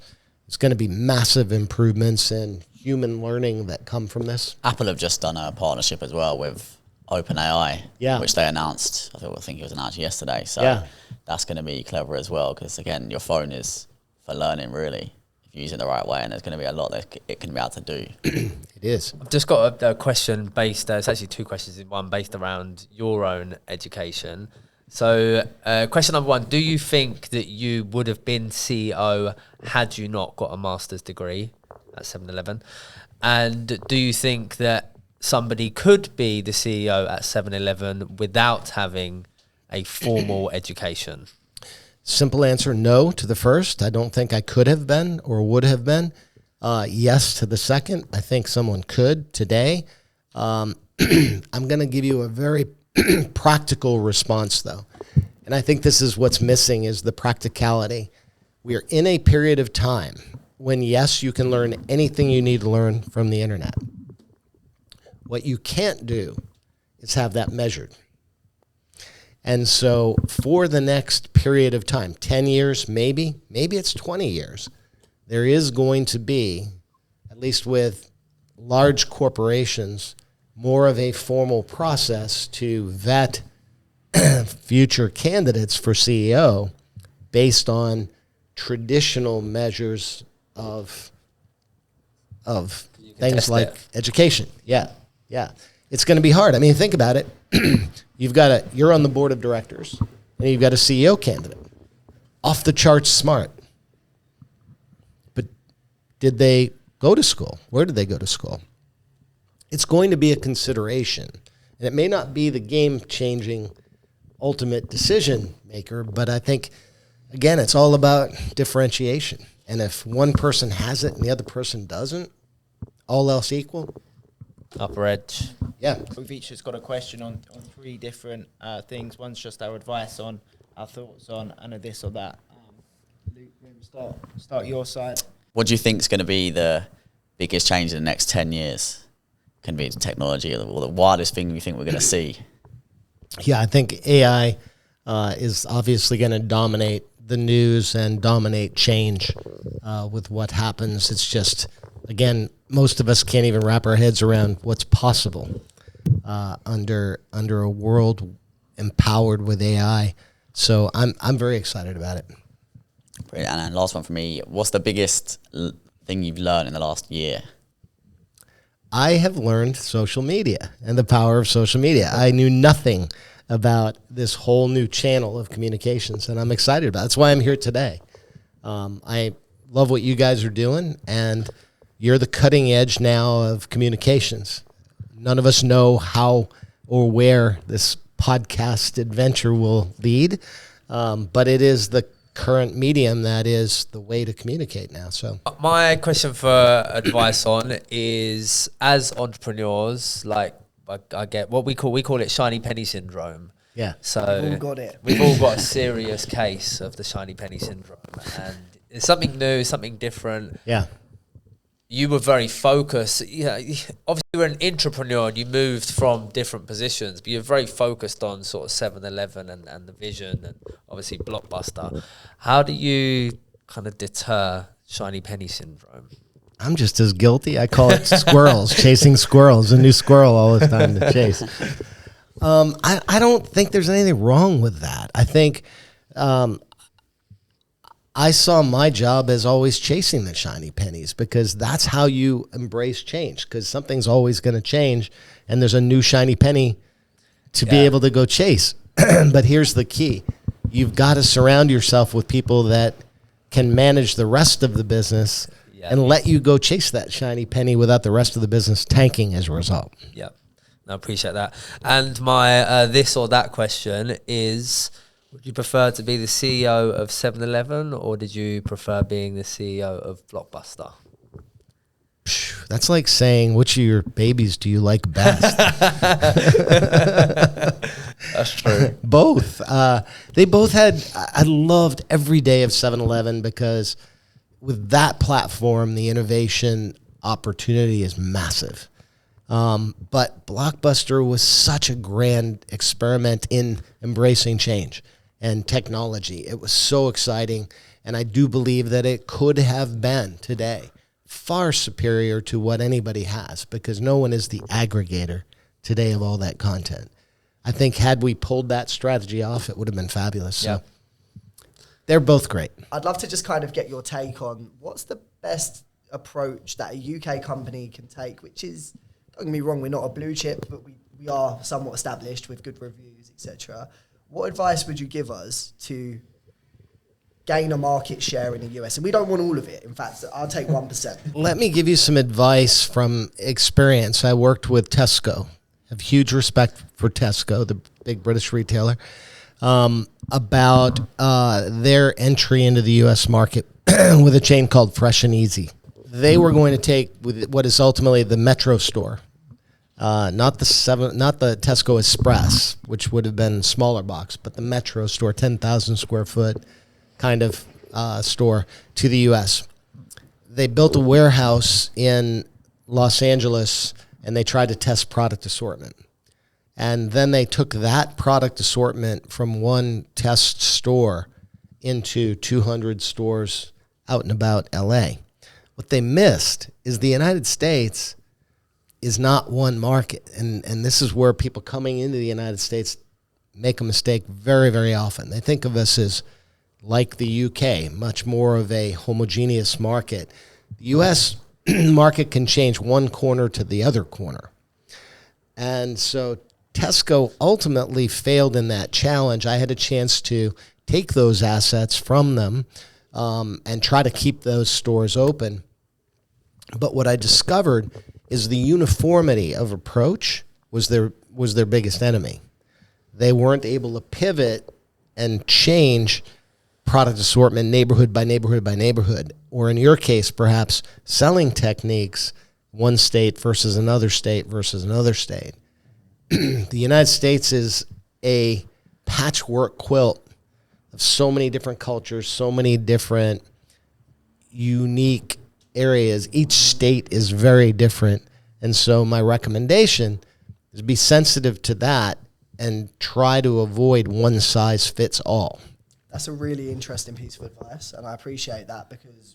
going to be massive improvements in human learning that come from this. Apple have just done a partnership as well with OpenAI, which they announced. I think it was announced yesterday. So that's going to be clever as well, because again, your phone is for learning, really, if you use it the right way, and there's going to be a lot that it can be able to do. It is. I've just got a question based. It's actually two questions in one, based around your own education. So, question number one: do you think that you would have been CEO had you not got a master's degree at 7-Eleven? And do you think that somebody could be the CEO at 7-Eleven without having a formal education? Simple answer, no to the first. I don't think I could have been or would have been. Yes to the second. I think someone could today. I'm going to give you a very practical response, though. And I think this is what's missing, is the practicality. We are in a period of time when, yes, you can learn anything you need to learn from the internet. What you can't do is have that measured. And so for the next period of time, 10 years, maybe it's 20 years, there is going to be, at least with large corporations, more of a formal process to vet future candidates for CEO based on traditional measures of things like education. Yeah. It's going to be hard. I mean, think about it. You're on the board of directors, and you've got a CEO candidate, off the charts smart. But did they go to school? Where did they go to school? It's going to be a consideration, and it may not be the game-changing ultimate decision maker, but I think, again, it's all about differentiation. And if one person has it and the other person doesn't, all else equal, upper edge. Yeah. We've each just got a question on three different things. One's just our advice on, our thoughts on, and a this or that. Luke, start your side. What do you think is going to be the biggest change in the next 10 years? Can be technology, or the wildest thing you think we're going to see? Yeah, I think AI is obviously going to dominate the news and dominate change with what happens. It's just, again, most of us can't even wrap our heads around what's possible under a world empowered with AI. So I'm very excited about it. Brilliant. And last one for me, what's the biggest thing you've learned in the last year? I have learned social media and the power of social media. I knew nothing about this whole new channel of communications, and I'm excited about it. That's why I'm here today. I love what you guys are doing, and you're the cutting edge now of communications. None of us know how or where this podcast adventure will lead, but it is the current medium that is the way to communicate now. So my question for advice on is, as entrepreneurs, like I get what we call it shiny penny syndrome. Yeah. So We've all got it. We've all got a serious case of the shiny penny syndrome, and it's something new, something different. Yeah. You were very focused. Obviously you were an entrepreneur and you moved from different positions, but you're very focused on sort of 7-Eleven and the vision, and obviously Blockbuster. How do you kind of deter shiny penny syndrome? I'm just as guilty. I call it squirrels, chasing squirrels, a new squirrel all the time to chase. I don't think there's anything wrong with that. I think I saw my job as always chasing the shiny pennies, because that's how you embrace change, because something's always going to change and there's a new shiny penny to be able to go chase. But here's the key. You've got to surround yourself with people that can manage the rest of the business and let you go chase that shiny penny without the rest of the business tanking as a result. Yeah, I appreciate that. And my this or that question is, would you prefer to be the CEO of 7-Eleven, or did you prefer being the CEO of Blockbuster? That's like saying, which of your babies do you like best? That's true. Both. They both had, I loved every day of 7-Eleven because with that platform, the innovation opportunity is massive. But Blockbuster was such a grand experiment in embracing change and technology. It was so exciting. And I do believe that it could have been today far superior to what anybody has, because no one is the aggregator today of all that content. I think had we pulled that strategy off, it would have been fabulous. So they're both great. I'd love to just kind of get your take on what's the best approach that a UK company can take, which is, don't get me wrong, we're not a blue chip, but we are somewhat established with good reviews, etc. What advice would you give us to gain a market share in the US? And we don't want all of it. In fact, I'll take 1%. Let me give you some advice from experience. I worked with Tesco. I have huge respect for Tesco, the big British retailer, about their entry into the US market with a chain called Fresh and Easy. They were going to take what is ultimately the Metro store, not the Tesco Express, which would have been a smaller box, but the Metro store, 10,000 square foot kind of store, to the U.S. They built a warehouse in Los Angeles, and they tried to test product assortment. And then they took that product assortment from one test store into 200 stores out and about L.A. What they missed is the United States is not one market. And this is where people coming into the United States make a mistake very, very often. They think of us as like the UK, much more of a homogeneous market. The US market can change one corner to the other corner. And so Tesco ultimately failed in that challenge. I had a chance to take those assets from them and try to keep those stores open. But what I discovered is the uniformity of approach was their biggest enemy. They weren't able to pivot and change product assortment neighborhood by neighborhood by neighborhood, or in your case, perhaps selling techniques, one state versus another state versus another state. The United States is a patchwork quilt of so many different cultures, so many different unique areas. Each state is very different. And so my recommendation is be sensitive to that and try to avoid one size fits all. That's a really interesting piece of advice, and I appreciate that because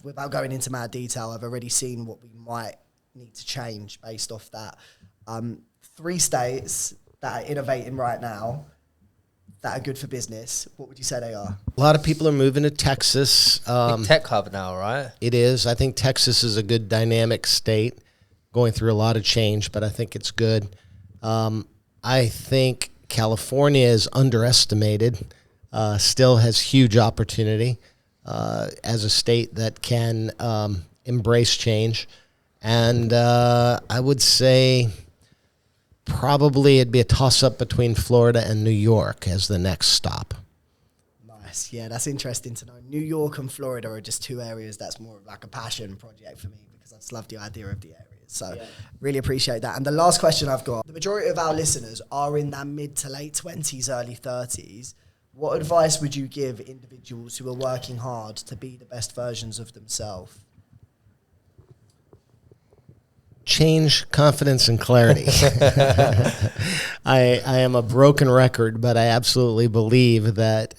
without going into mad detail, I've already seen what we might need to change based off that. 3 states that are innovating right now that are good for business, what would you say they are? A lot of people are moving to Texas. Big tech hub now, right? It is. I think Texas is a good dynamic state, going through a lot of change, but I think it's good. I think California is underestimated. Still has huge opportunity as a state that can embrace change. And I would say probably it'd be a toss-up between Florida and New York as the next stop. Nice. Yeah, that's interesting to know. New York and Florida are just 2 areas that's more like a passion project for me because I just love the idea of the areas. So really appreciate that. And the last question I've got, the majority of our listeners are in their mid to late 20s, early 30s. What advice would you give individuals who are working hard to be the best versions of themselves? Change, confidence, and clarity. I am a broken record, but I absolutely believe that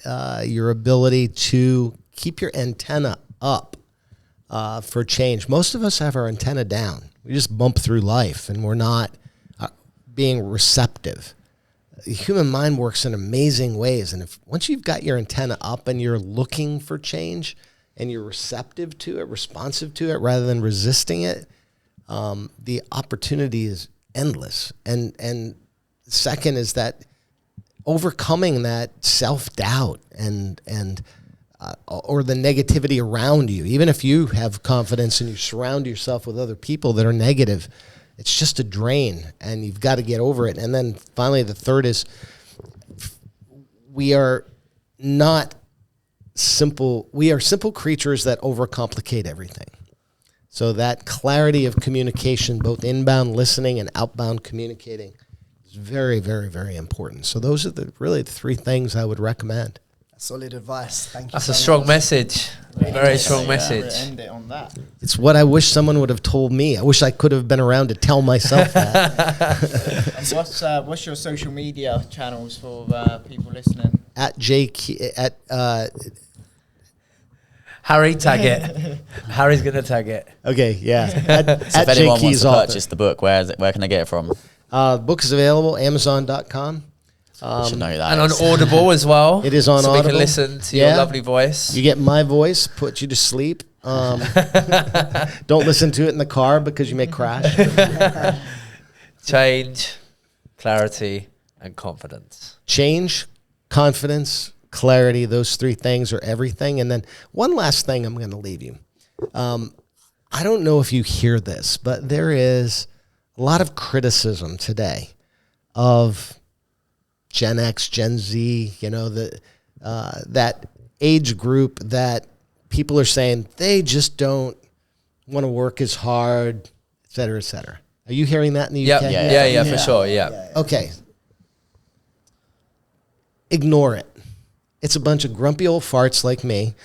your ability to keep your antenna up for change. Most of us have our antenna down. We just bump through life, and we're not being receptive. The human mind works in amazing ways, and if once you've got your antenna up and you're looking for change and you're receptive to it, responsive to it, rather than resisting it, the opportunity is endless. And second is that overcoming that self-doubt and or the negativity around you. Even if you have confidence and you surround yourself with other people that are negative, it's just a drain, and you've got to get over it. And then finally, the third is we are not simple. We are simple creatures that overcomplicate everything. So that clarity of communication, both inbound listening and outbound communicating, is is very, very, very important. So those are really the three things I would recommend. Solid advice. Thank you. That's a strong message. Very strong message. End it on that. It's what I wish someone would have told me. I wish I could have been around to tell myself that. And what's your social media channels for people listening? Harry, tag it. Harry's going to tag it. Okay, yeah. So if anyone wants to purchase the book, where can I get it from? Book is available, Amazon.com. Should know that. And on Audible as well. It is on Audible. So we can listen to your lovely voice. You get my voice, put you to sleep. Don't listen to it in the car because you may crash. Change, clarity, and confidence. Change, confidence, clarity, those three things are everything. And then one last thing I'm going to leave you. I don't know if you hear this, but there is a lot of criticism today of Gen X, Gen Z, that age group that people are saying they just don't want to work as hard, et cetera, et cetera. Are you hearing that in the UK? Yeah, for sure, yeah. Okay. Ignore it. It's a bunch of grumpy old farts like me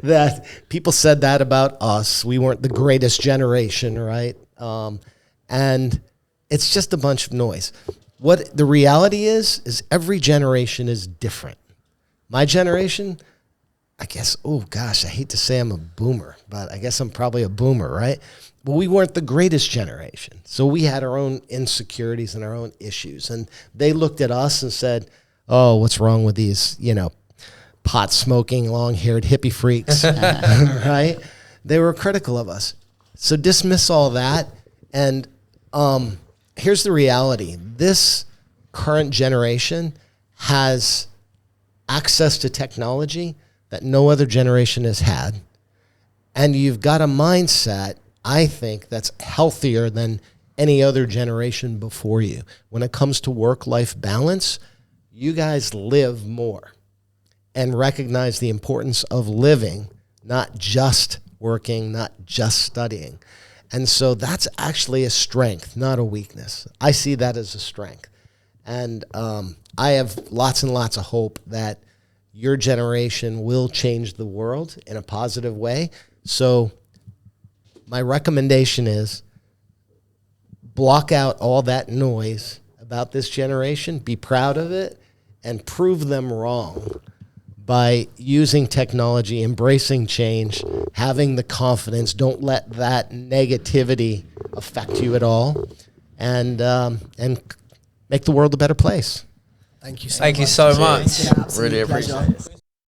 that people said that about us. We weren't the greatest generation, right? And it's just a bunch of noise. What the reality is every generation is different. My generation, I guess, I hate to say I'm a boomer, but I guess I'm probably a boomer, right? But we weren't the greatest generation. So we had our own insecurities and our own issues. And they looked at us and said, oh, what's wrong with these, pot-smoking, long-haired hippie freaks, right? They were critical of us. So dismiss all that. And here's the reality. This current generation has access to technology that no other generation has had. And you've got a mindset, I think, that's healthier than any other generation before you. When it comes to work-life balance, you guys live more and recognize the importance of living, not just working, not just studying. And so that's actually a strength, not a weakness. I see that as a strength. And I have lots and lots of hope that your generation will change the world in a positive way. So my recommendation is block out all that noise about this generation, be proud of it, and prove them wrong by using technology, embracing change, having the confidence. Don't let that negativity affect you at all, and make the world a better place. Thank you so much. It's been an absolute Really pleasure. appreciate it.